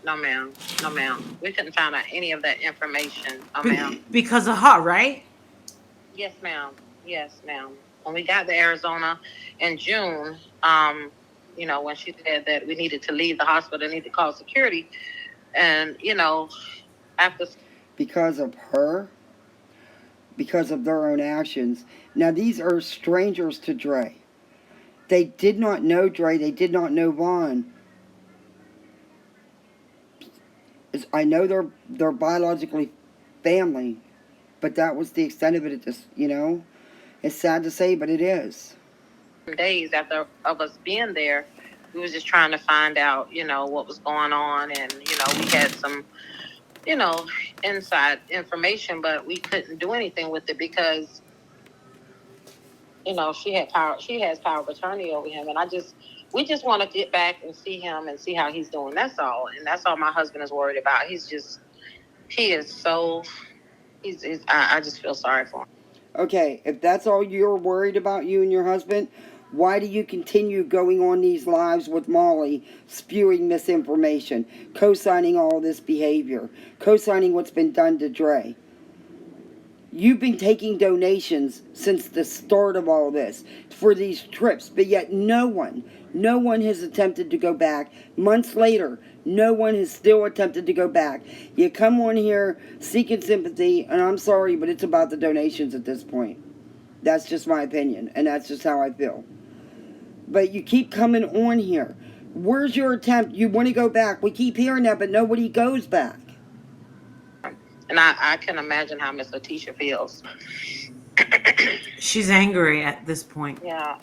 No, ma'am. We couldn't find out any of that information. No, ma'am. Because of her, right? Yes, ma'am. When we got to Arizona in June, when she said that we needed to leave the hospital, needed to call security, and after Because of her? Because of their own actions. Now, these are strangers to Dre. They did not know Dre. They did not know Vaughn. I know they're biologically family, But that was the extent of it at this, you know? It's sad to say, but it is. days after of us being there, we was just trying to find out, what was going on, and we had some, you know, inside information, but we couldn't do anything with it because she had power. She has power of attorney over him, and we just want to get back and see him and see how he's doing. That's all, and that's all my husband is worried about. He is so. I just feel sorry for him. Okay, if that's all you're worried about, you and your husband, why do you continue going on these lives with Molly, spewing misinformation, co-signing all this behavior, co-signing what's been done to Dre? You've been taking donations since the start of all this for these trips, but yet no one has attempted to go back. Months later, no one has still attempted to go back. You come on here seeking sympathy, and I'm sorry, but it's about the donations at this point. That's just my opinion, and that's just how I feel. But you keep coming on here. Where's your attempt? You want to go back. We keep hearing that, but nobody goes back. And I can imagine how Miss Letitia feels. She's angry at this point. Yeah.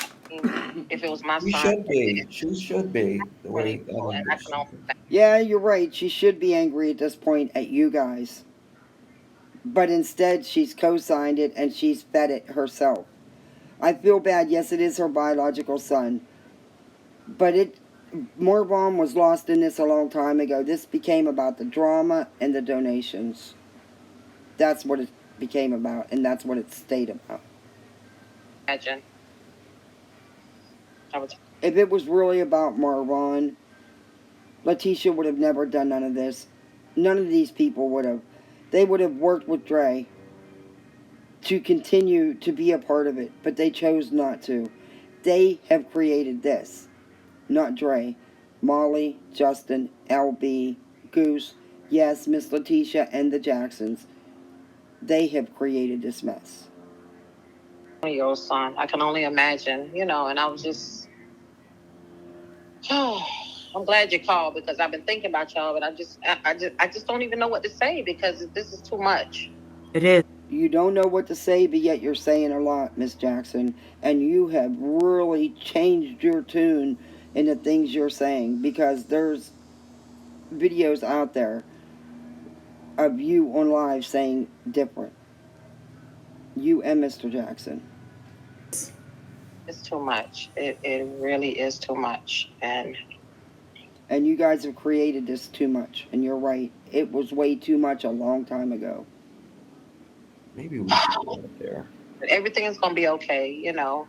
If it was my She son, should be. She should be. The way and I can Yeah, you're right. She should be angry at this point at you guys. But instead, she's co-signed it and she's fed it herself. I feel bad. Yes, it is her biological son. But Morvan was lost in this a long time ago. This became about the drama and the donations. That's what it became about, and that's what it stayed about. imagine. If it was really about Marwan, Letitia would have never done none of this. None of these people would have. They would have worked with Dre to continue to be a part of it, but they chose not to. They have created this, not Dre. Molly, Justin, LB, Goose, yes, Miss Letitia, and the Jacksons. They have created this mess. Your son, I can only imagine, and I was just, I'm glad you called because I've been thinking about y'all, but I just don't even know what to say because this is too much. It is. You don't know what to say, but yet you're saying a lot, Miss Jackson, and you have really changed your tune in the things you're saying because there's videos out there of you on live saying different. You and Mr. Jackson. It's too much. It really is too much. And you guys have created this too much. And you're right. It was way too much a long time ago. Maybe we should go up there. Everything is going to be okay, the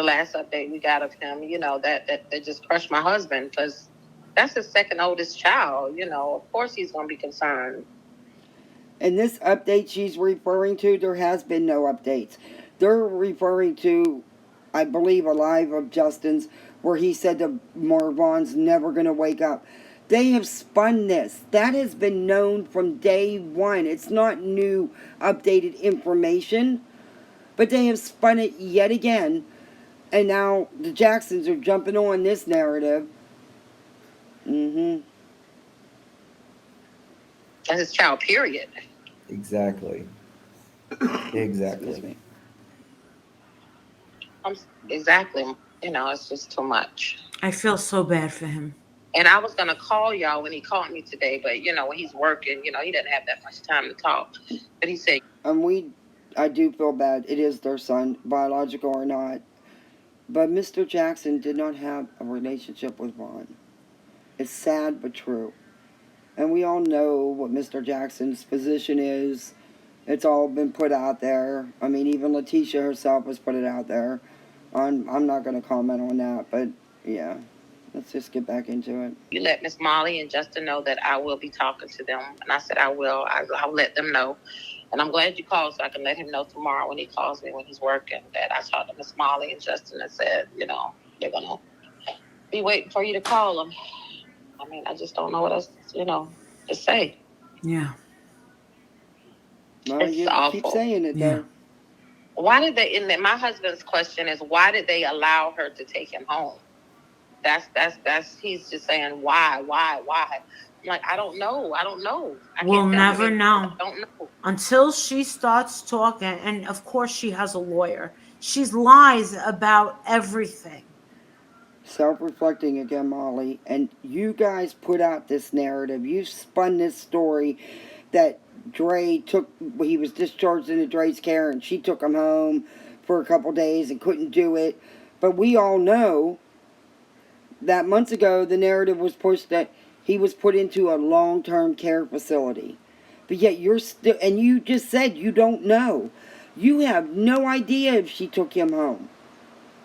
last update we got of him, that just crushed my husband because that's his second oldest child. Of course he's going to be concerned. And this update she's referring to, there has been no updates. They're referring to, I believe, a live of Justin's where he said that Marvan's never going to wake up. They have spun this. That has been known from day one. It's not new, updated information. But they have spun it yet again. And now the Jacksons are jumping on this narrative. That's his child, period. Exactly. Exactly. Exactly. It's just too much. I feel so bad for him. And I was going to call y'all when he called me today, but, when he's working, he doesn't have that much time to talk. But he said... I do feel bad. It is their son, biological or not. But Mr. Jackson did not have a relationship with Vaughn. It's sad but true. And we all know what Mr. Jackson's position is. It's all been put out there. I mean, even Letitia herself has put it out there. I'm not going to comment on that, but yeah. Let's just get back into it. You let Miss Molly and Justin know that I will be talking to them. And I said I will. I'll let them know. And I'm glad you called so I can let him know tomorrow when he calls me when he's working that I talked to Miss Molly and Justin and said, they're going to be waiting for you to call them. I mean, I just don't know what else, to say. Yeah. Well, you awful. Keep saying it, though. Why did they, and my husband's question is, why did they allow her to take him home? That's he's just saying, why? Like, I don't know. I don't know. I We'll can't tell you. I never mean, know I don't know. until she starts talking. And of course, she has a lawyer. She's lies about everything. Self-reflecting again, Molly, and you guys put out this narrative. You spun this story that Dre took. He was discharged into Dre's care, and she took him home for a couple days and couldn't do it. But we all know that months ago the narrative was pushed that he was put into a long-term care facility. But yet you're still, and you just said you don't know. You have no idea if she took him home.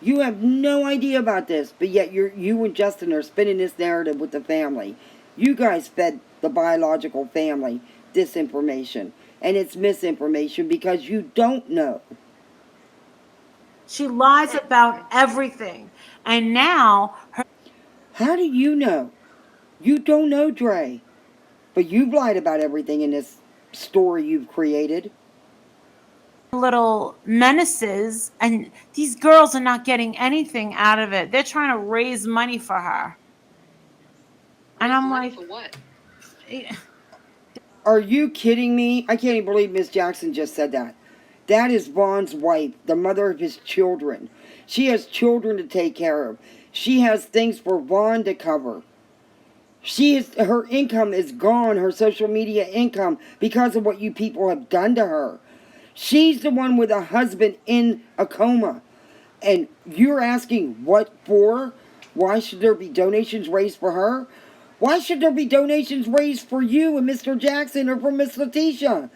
You have no idea about this, but yet you and Justin are spinning this narrative with the family. You guys fed the biological family disinformation, and it's misinformation because you don't know. She lies about everything. And now her How do you know? You don't know, Dre, but you've lied about everything in this story you've created. little menaces, and these girls are not getting anything out of it. They're trying to raise money for her. And Raise I'm money like, for what? eh, Are you kidding me? I can't even believe Miss Jackson just said that. That is Vaughn's wife, the mother of his children. She has children to take care of. She has things for Vaughn to cover. Her income is gone, her social media income, because of what you people have done to her. She's the one with a husband in a coma. And you're asking what for? Why should there be donations raised for her? Why should there be donations raised for you and Mr. Jackson or for Miss Letitia?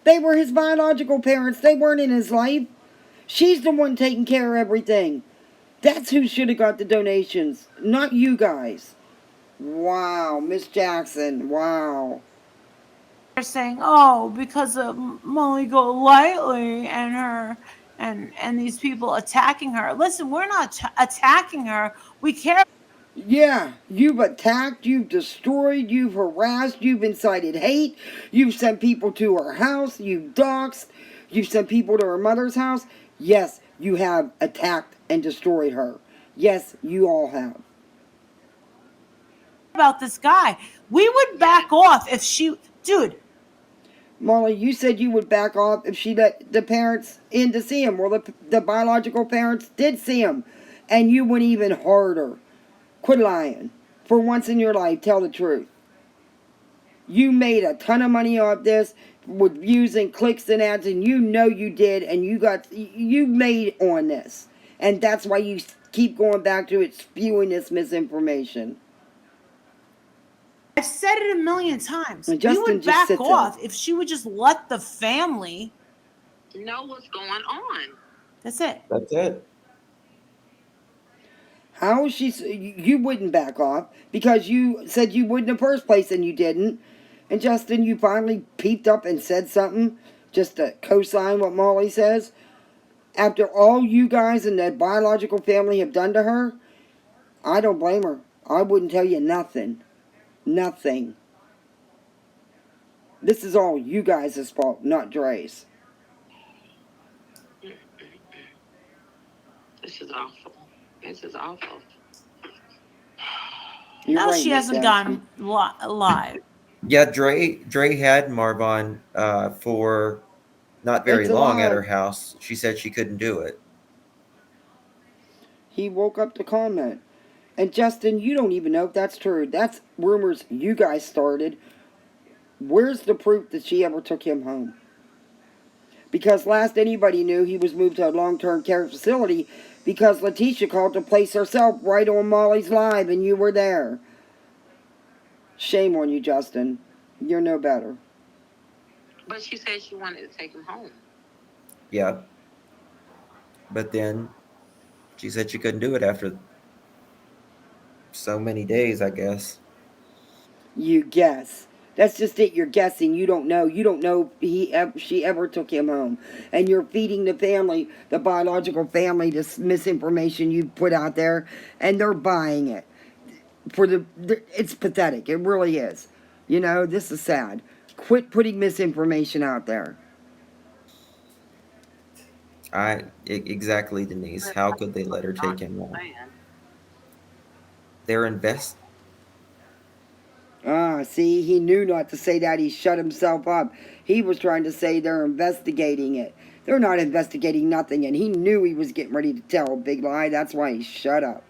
They were his biological parents. They weren't in his life. She's the one taking care of everything. That's who should have got the donations, not you guys. Wow, Miss Jackson, wow. they're saying, oh, because of Molly Golightly and her and these people attacking her. Listen, we're not attacking her. We care. Yeah, you've attacked, you've destroyed, you've harassed, you've incited hate, you've sent people to her house, you've doxxed, you've sent people to her mother's house. Yes, you have attacked and destroyed her. Yes, you all have. About this guy. We would back off if she, dude. Molly, you said you would back off if she let the parents in to see him. Well, the biological parents did see him, and you went even harder. Quit lying. For once in your life, tell the truth. You made a ton of money off this with views and clicks and ads, and you know you did, and you made on this, and that's why you keep going back to it, spewing this misinformation. I've said it a million times. And We Justin would just back sits there. off if she would just let the family. Know what's going on. That's it. That's it. How is she? You wouldn't back off because you said you would in the first place, and you didn't. And Justin, you finally peeped up and said something just to co-sign what Molly says. After all you guys and that biological family have done to her, I don't blame her. I wouldn't tell you nothing. Nothing. This is all you guys' fault, not Dre's. This is awful. This is awful. You're No, right, she Miss hasn't Jackson. gone live. Yeah, Dre had Marvon for not very It's long at her alive. house. She said she couldn't do it. He woke up to comment. And Justin, you don't even know if that's true. That's rumors you guys started. Where's the proof that she ever took him home? Because last anybody knew, he was moved to a long-term care facility because Letitia called the place herself right on Molly's live, and you were there. Shame on you, Justin. You're no better. But she said she wanted to take him home. Yeah, but then she said she couldn't do it after so many days, I guess. You guess. That's just it. You're guessing. You don't know. You don't know if she ever took him home. And you're feeding the family, the biological family, this misinformation you put out there, and they're buying it. It's pathetic. It really is. You know, this is sad. Quit putting misinformation out there. Exactly, Denise. But How I could they let her don't take him home? understand. They're invest. See, he knew not to say that. He shut himself up. He was trying to say they're investigating it. They're not investigating nothing, and he knew he was getting ready to tell a big lie. That's why he shut up.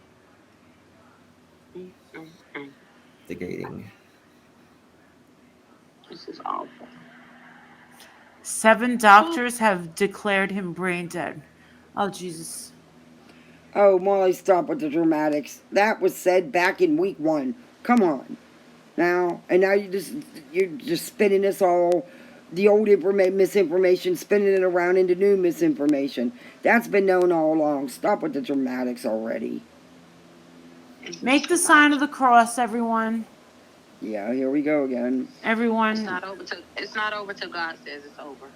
Investigating. This is awful. 7 doctors have declared him brain dead. Oh, Jesus. Oh, Molly, stop with the dramatics. That was said back in week 1. Come on. Now, and now you're just spinning this all, the old misinformation, spinning it around into new misinformation. That's been known all along. Stop with the dramatics already. Make the sign of the cross, everyone. Yeah, here we go again. Everyone. It's not over till God says it's over.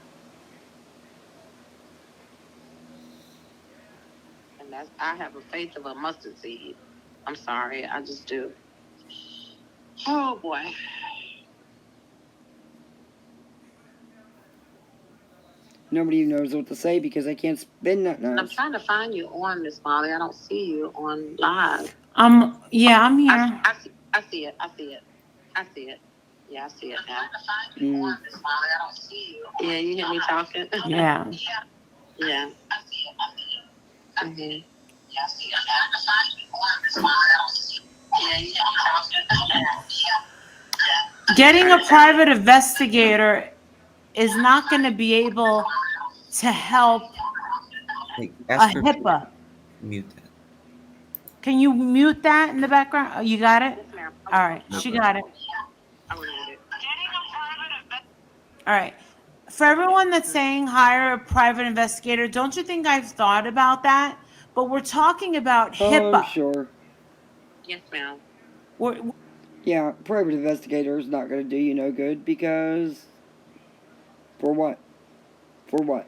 And I have a faith of a mustard seed. I'm sorry, I just do. Oh boy. Nobody knows what to say because I can't spin that I'm nice. trying to find you on Miss Molly. I don't see you on live. Yeah, I'm here. I see it. I see it. Yeah, I see it now. I'm trying to find you on Miss Molly. I don't see you. Yeah, you hear me talking? Yeah. Yeah. I see it. Mm-hmm. Yeah, I see it. I'm trying to find you on Miss Molly. I don't see you. Yeah, you hear me talking? Yeah. Getting a private investigator is not going to be able to help Hey, a ask her to HIPAA. mute that. Can you mute that in the background? Oh, you got it? Yes, ma'am. All right, she got it. I will read it. All right. For everyone that's saying hire a private investigator, don't you think I've thought about that? But we're talking about HIPAA. Oh, sure. Yes, ma'am. Yeah, private investigator is not going to do you no good because... For what? For what?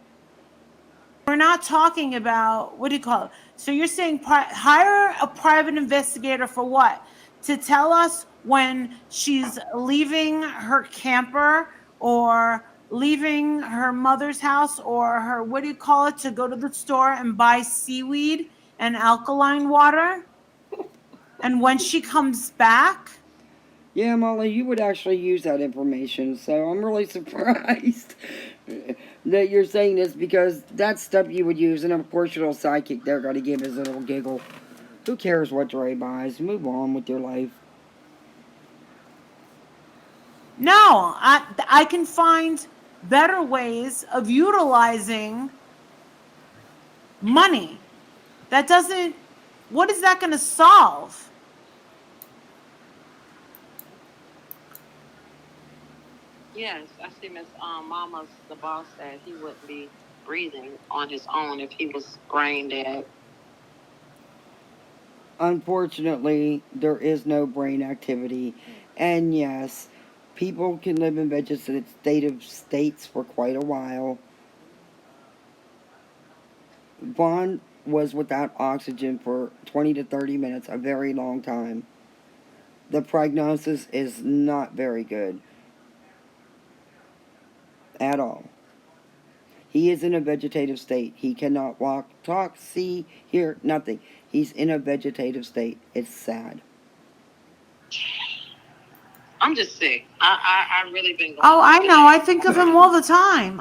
We're not talking about, what do you call it? So you're saying hire a private investigator for what? To tell us when she's leaving her camper or leaving her mother's house or her, what do you call it, to go to the store and buy seaweed and alkaline water? And when she comes back? Yeah, Molly, you would actually use that information, so I'm really surprised that you're saying this because that's stuff you would use, and of course your little sidekick there got to give his little giggle. Who cares what Dre buys? Move on with your life. No, I can find better ways of utilizing money. That doesn't, what is that going to solve? Yes, I see Miss Mama's, the boss said he wouldn't be breathing on his own if he was brain dead. Unfortunately, there is no brain activity. And yes, people can live in vegetative states for quite a while. Vaughn was without oxygen for 20 to 30 minutes, a very long time. The prognosis is not very good. At all. He is in a vegetative state. He cannot walk, talk, see, hear, nothing. He's in a vegetative state. It's sad. I'm just sick. I really been going. Oh, I know. I think of him all the time.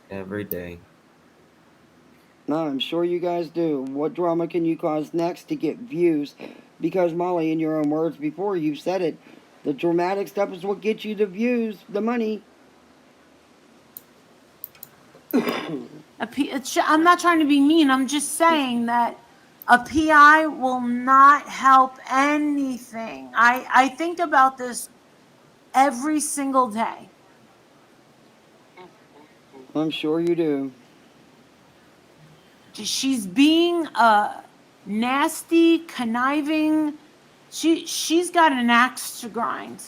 Every day. No, I'm sure you guys do. What drama can you cause next to get views? Because, Molly, in your own words before, you've said it. The dramatic stuff is what gets you the views, the money. I'm not trying to be mean. I'm just saying that a PI will not help anything. I think about this every single day. I'm sure you do. She's being a nasty, conniving. She's got an axe to grind.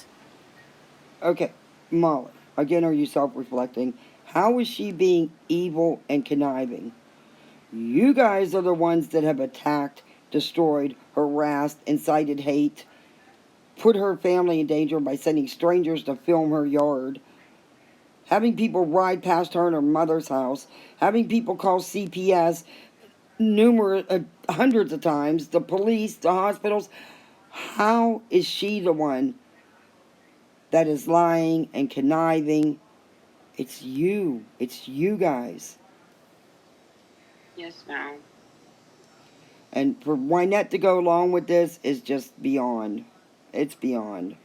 Okay, Molly, again, are you self-reflecting? How is she being evil and conniving? You guys are the ones that have attacked, destroyed, harassed, incited hate, put her family in danger by sending strangers to film her yard, having people ride past her in her mother's house, having people call CPS hundreds of times, the police, the hospitals. How is she the one that is lying and conniving? It's you. It's you guys. Yes, ma'am. And for Wynette to go along with this is just beyond. It's beyond.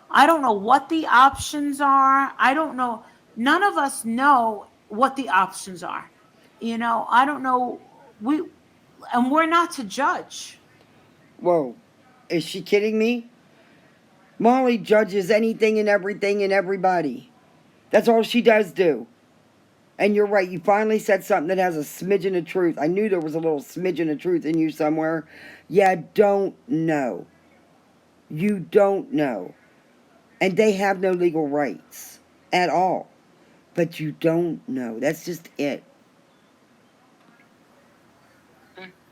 I don't know what the options are. I don't know. None of us know what the options are. I don't know. And we're not to judge. Whoa. Is she kidding me? Molly judges anything and everything and everybody. That's all she does do. And you're right, you finally said something that has a smidgen of truth. I knew there was a little smidgen of truth in you somewhere. You don't know. You don't know. And they have no legal rights at all. But you don't know. That's just it.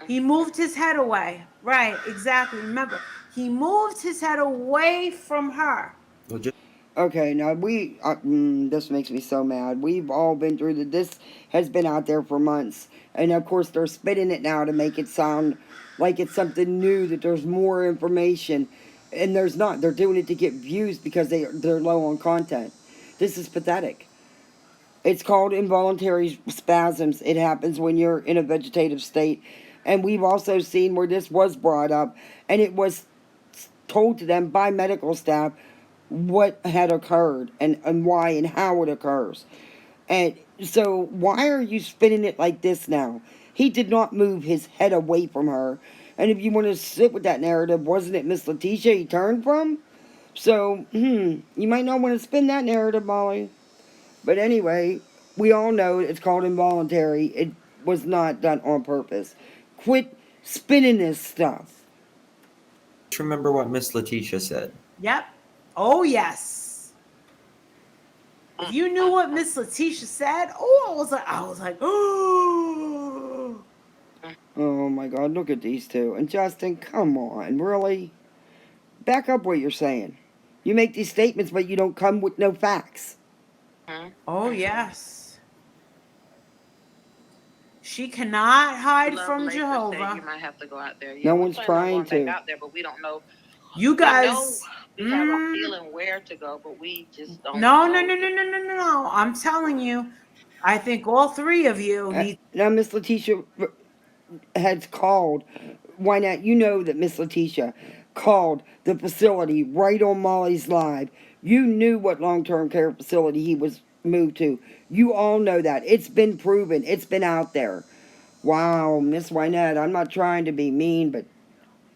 He moved his head away. Right, exactly. Remember, he moved his head away from her. Well, just Okay, now this makes me so mad. We've all been through this has been out there for months. And of course they're spitting it now to make it sound like it's something new, that there's more information. And there's not. They're doing it to get views because they're low on content. This is pathetic. It's called involuntary spasms. It happens when you're in a vegetative state. And we've also seen where this was brought up and it was told to them by medical staff what had occurred and why and how it occurs. And so why are you spinning it like this now? He did not move his head away from her. And if you want to sit with that narrative, wasn't it Miss Letitia he turned from? So, you might not want to spin that narrative, Molly. But anyway, we all know it's called involuntary. It was not done on purpose. Quit spinning this stuff. remember what Miss Letitia said. Yep. Oh, yes. If you knew what Miss Letitia said, I was like, oh. Oh my God, look at these two. And Justin, come on, really? Back up what you're saying. You make these statements, but you don't come with no facts. Oh, yes. She cannot hide Love from Lakers Jehovah. said you might have to go out there. No we're one's planning on trying going to. back out there, but we don't know. You guys. We have a feeling where to go, but we just don't No. know. I'm telling you, I think all three of you need. Now, Miss Letitia has called. Why not? You know that Miss Letitia called the facility right on Molly's live. You knew what long-term care facility he was moved to. You all know that. It's been proven. It's been out there. Wow, Miss Wynette, I'm not trying to be mean, but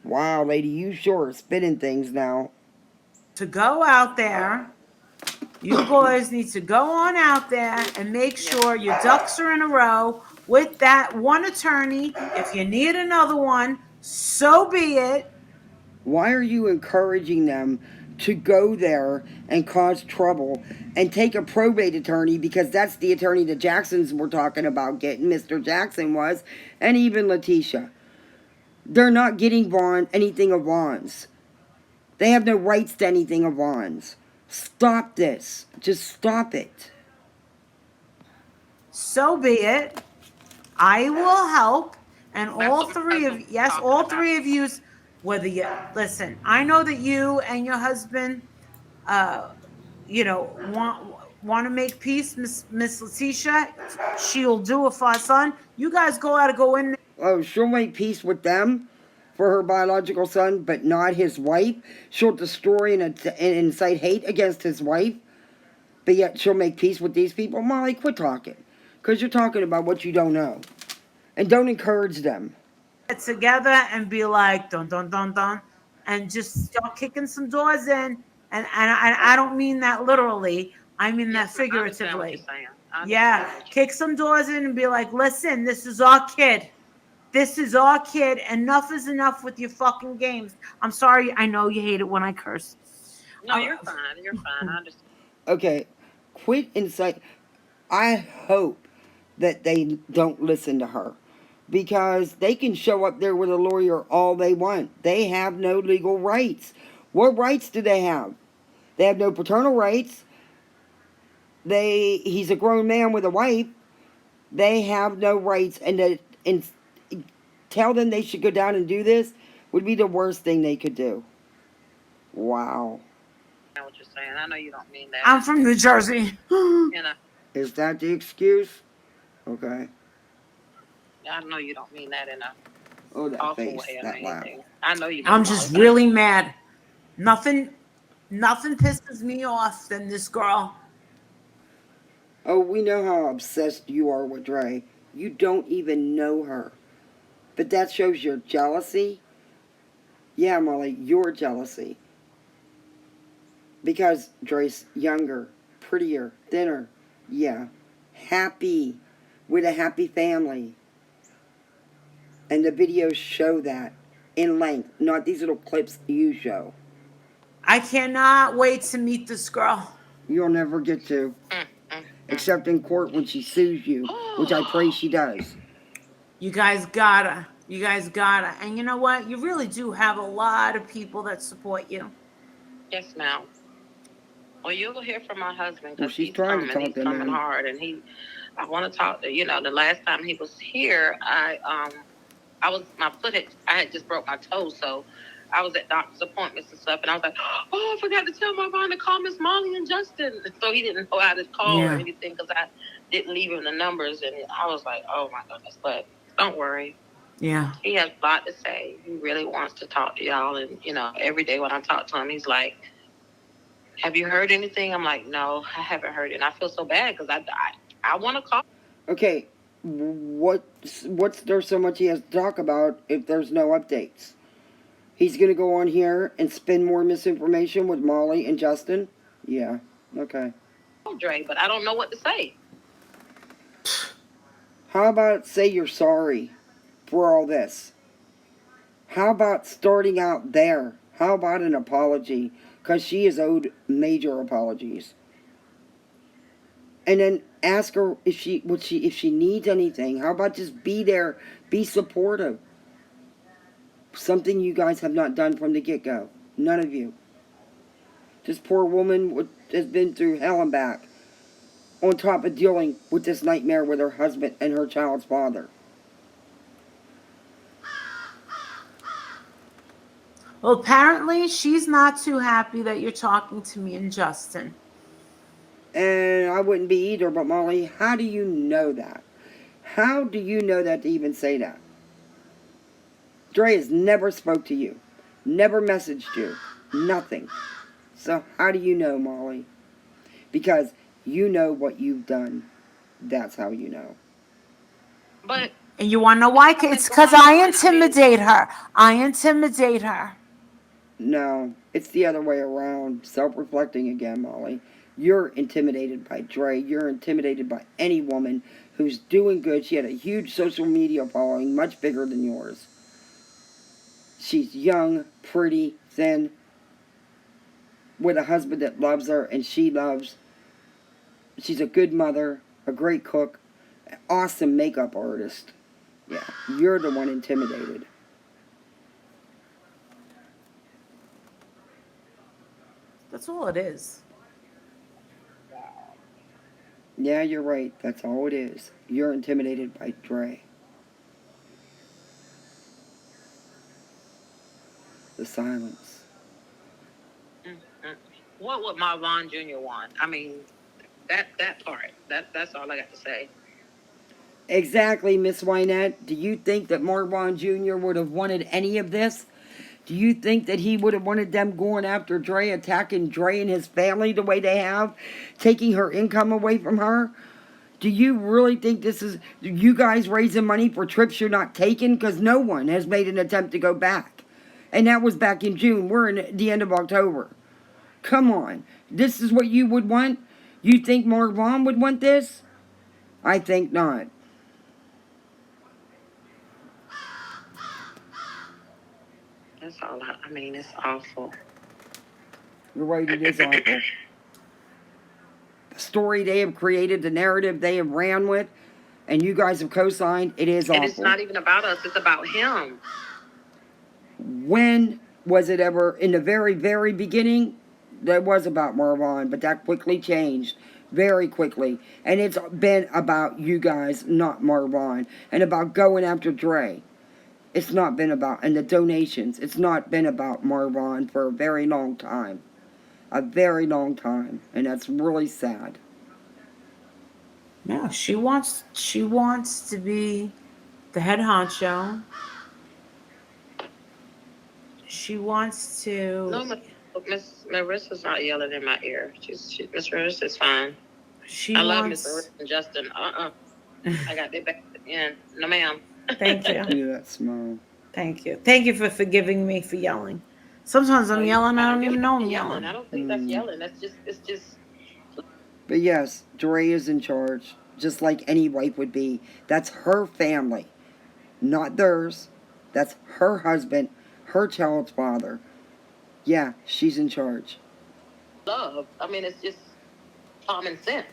wow, lady, you sure are spinning things now. To go out there. You boys need to go on out there and make sure your ducks are in a row with that one attorney. If you need another one, so be it. Why are you encouraging them to go there and cause trouble and take a probate attorney, because that's the attorney the Jacksons were talking about getting, Mr. Jackson was, and even Letitia. They're not getting Vaughn anything of Vaughn's. They have no rights to anything of Vaughn's. Stop this. Just stop it. So be it. I will help. And all three of you, whether you listen, I know that you and your husband want to make peace, Miss Letitia. She'll do it for our son. You guys go in there. Oh, she'll make peace with them for her biological son, but not his wife. She'll destroy and incite hate against his wife, but yet she'll make peace with these people. Molly, quit talking, because you're talking about what you don't know. And don't encourage them. Get together and be like, dun, dun, dun, dun, and just start kicking some doors in. And I don't mean that literally. I mean that figuratively. Yeah, kick some doors in and be like, listen, this is our kid. This is our kid. Enough is enough with your fucking games. I'm sorry. I know you hate it when I curse. No, you're fine. You're fine. I understand. Okay, quit incite. I hope that they don't listen to her, because they can show up there with a lawyer all they want. They have no legal rights. What rights do they have? They have no paternal rights. He's a grown man with a wife. They have no rights, and tell them they should go down and do this would be the worst thing they could do. Wow. I know what you're saying. I know you don't mean that. I'm from New Jersey. You know, Is that the excuse? Okay. I know you don't mean that in a Oh, that awful face, way or that laugh. anything. I know you I'm mean just all really mad. Nothing nothing pisses me off than this girl. Oh, we know how obsessed you are with Dre. You don't even know her. But that shows your jealousy. Yeah, Molly, your jealousy. Because Dre's younger, prettier, thinner. Yeah. Happy. With a happy family. And the videos show that in length, not these little clips you show. I cannot wait to meet this girl. You'll never get to. Except in court when she sues you, which I pray she does. You guys gotta. You guys gotta. And you know what? You really do have a lot of people that support you. Yes, ma'am. Well, you'll hear from my husband Well, because she's trying to talk He's to coming him. hard, and I want to talk to. You know, the last time he was here, I was I had just broke my toe, so I was at doctor's appointments and stuff, and I was like, oh, I forgot to tell my mom to call Miss Molly and Justin, so he didn't know how to call or anything because I didn't leave him the numbers, and I was like, oh my goodness, but don't worry. Yeah. He has a lot to say. He really wants to talk to y'all, and you know, every day when I talk to him, he's like, have you heard anything? I'm like, no, I haven't heard it. And I feel so bad because I want to call. Okay, what's there so much he has to talk about if there's no updates? He's gonna go on here and spin more misinformation with Molly and Justin? Yeah, okay. Dre, but I don't know what to say. How about say you're sorry for all this? How about starting out there? How about an apology? Because she is owed major apologies. And then ask her if she needs anything. How about just be there, be supportive? Something you guys have not done from the get-go. None of you. This poor woman has been through hell and back, on top of dealing with this nightmare with her husband and her child's father. Well, apparently she's not too happy that you're talking to me and Justin. And I wouldn't be either, but Molly, how do you know that? How do you know that to even say that? Dre has never spoke to you, never messaged you, nothing. So how do you know, Molly? Because you know what you've done. That's how you know. But And you want to know why? It's because I intimidate her. I intimidate her. No, it's the other way around. Self-reflecting again, Molly. You're intimidated by Dre. You're intimidated by any woman who's doing good. She had a huge social media following, much bigger than yours. She's young, pretty, thin, with a husband that loves her and she loves. She's a good mother, a great cook, an awesome makeup artist. Yeah, you're the one intimidated. That's all it is. Yeah, you're right. That's all it is. You're intimidated by Dre. The silence. what would my Ron Jr. want? I mean, that part. That's all I got to say. Exactly, Miss Wynette. Do you think that Marwan Jr. would have wanted any of this? Do you think that he would have wanted them going after Dre, attacking Dre and his family the way they have, taking her income away from her? Do you really think this is you guys raising money for trips you're not taking? Because no one has made an attempt to go back. And that was back in June. We're in the end of October. Come on. This is what you would want? You think Marwan would want this? I think not. That's all. I mean, it's awful. You're right, it is awful. The story they have created, the narrative they have ran with, and you guys have co-signed, it is awful. And it's not even about us, it's about him. When was it ever, in the very, very beginning, that was about Marwan, but that quickly changed. Very quickly. And it's been about you guys, not Marwan. And about going after Dre. It's not been about, and the donations, it's not been about Marvon for a very long time. A very long time. And that's really sad. No, she wants to be the head honcho. She wants No, to. Miss Marissa's not yelling in my ear. Miss Marissa's fine. She I love Miss wants. Marissa and Justin. I got their back at the end. No, ma'am. Thank you. Look at that smile. Thank you. Thank you for forgiving me for yelling. Sometimes I'm yelling. I don't even know I'm yelling. yelling. I don't think that's yelling. It's just. But yes, Dre is in charge, just like any wife would be. That's her family, not theirs. That's her husband, her child's father. Yeah, she's in charge. Love. I mean, it's just common sense.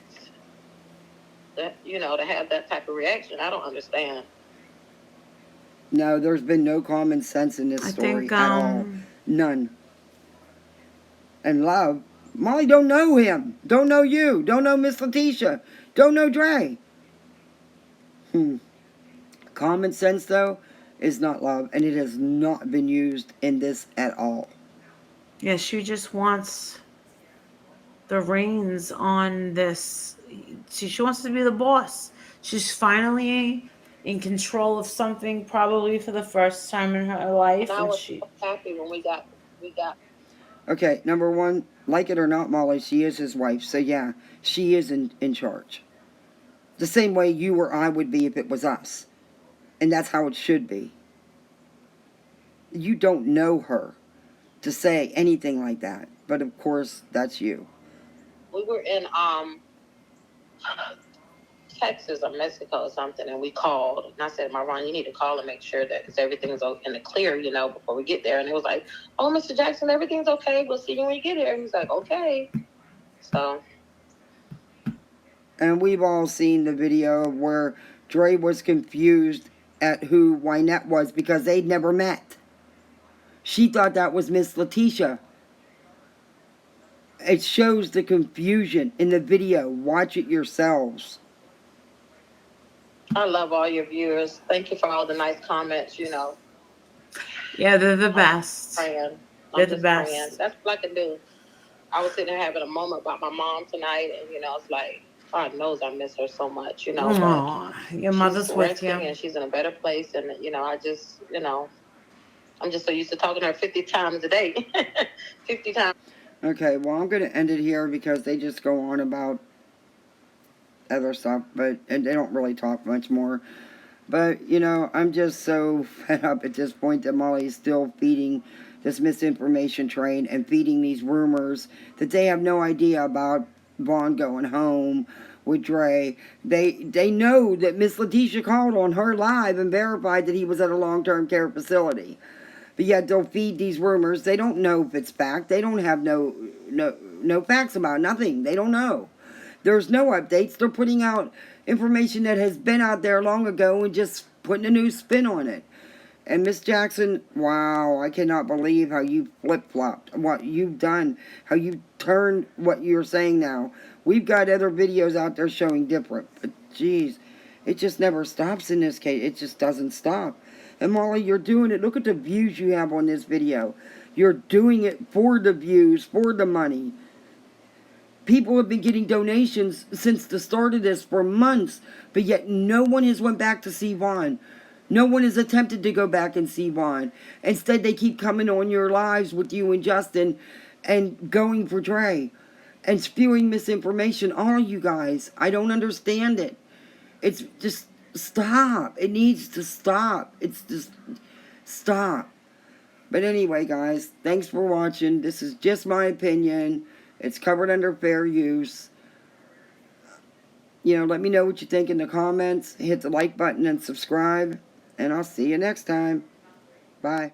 That, to have that type of reaction, I don't understand. No, there's been no common sense in this story at all. None. And love, Molly don't know him. Don't know you. Don't know Miss Letitia. Don't know Dre. Common sense, though, is not love. And it has not been used in this at all. Yeah, she just wants the reins on this. She wants to be the boss. She's finally in control of something, probably for the first time in her life. And I was so happy when we got. Okay, number one, like it or not, Molly, she is his wife. So yeah, she is in charge. The same way you or I would be if it was us. And that's how it should be. You don't know her to say anything like that. But of course, that's you. We were in Texas or Mexico or something, and we called. And I said, Marvon, you need to call and make sure that everything's in the clear, before we get there. And it was like, oh, Mr. Jackson, everything's okay. We'll see you when you get here. And he's like, okay. So. And we've all seen the video of where Dre was confused at who Wynette was because they'd never met. She thought that was Miss Letitia. It shows the confusion in the video. Watch it yourselves. I love all your viewers. Thank you for all the nice comments, Yeah, they're the best. Praying. They're the best. Praying. That's what I can do. I was sitting there having a moment about my mom tonight, and, it's like, God knows I miss her so much, Aww, your mother's with you. And she's in a better place, and, I just, I'm just so used to talking to her 50 times a day. 50 times. Okay, well, I'm going to end it here because they just go on about other stuff, and they don't really talk much more. But, I'm just so fed up at this point that Molly's still feeding this misinformation train and feeding these rumors that they have no idea about Vaughn going home with Dre. They know that Miss Letitia called on her live and verified that he was at a long-term care facility. But yet they'll feed these rumors. They don't know if it's fact. They don't have no facts about it. Nothing. They don't know. There's no updates. They're putting out information that has been out there long ago and just putting a new spin on it. And Miss Jackson, wow, I cannot believe how you flip-flopped, what you've done, how you turned what you're saying now. We've got other videos out there showing different, but geez, it just never stops in this case. It just doesn't stop. And Molly, you're doing it. Look at the views you have on this video. You're doing it for the views, for the money. People have been getting donations since the start of this for months, but yet no one has went back to see Vaughn. No one has attempted to go back and see Vaughn. Instead, they keep coming on your lives with you and Justin and going for Dre and spewing misinformation. All you guys, I don't understand it. It's just stop. It needs to stop. It's just stop. But anyway, guys, thanks for watching. This is just my opinion. It's covered under fair use. Let me know what you think in the comments. Hit the like button and subscribe. And I'll see you next time. Bye.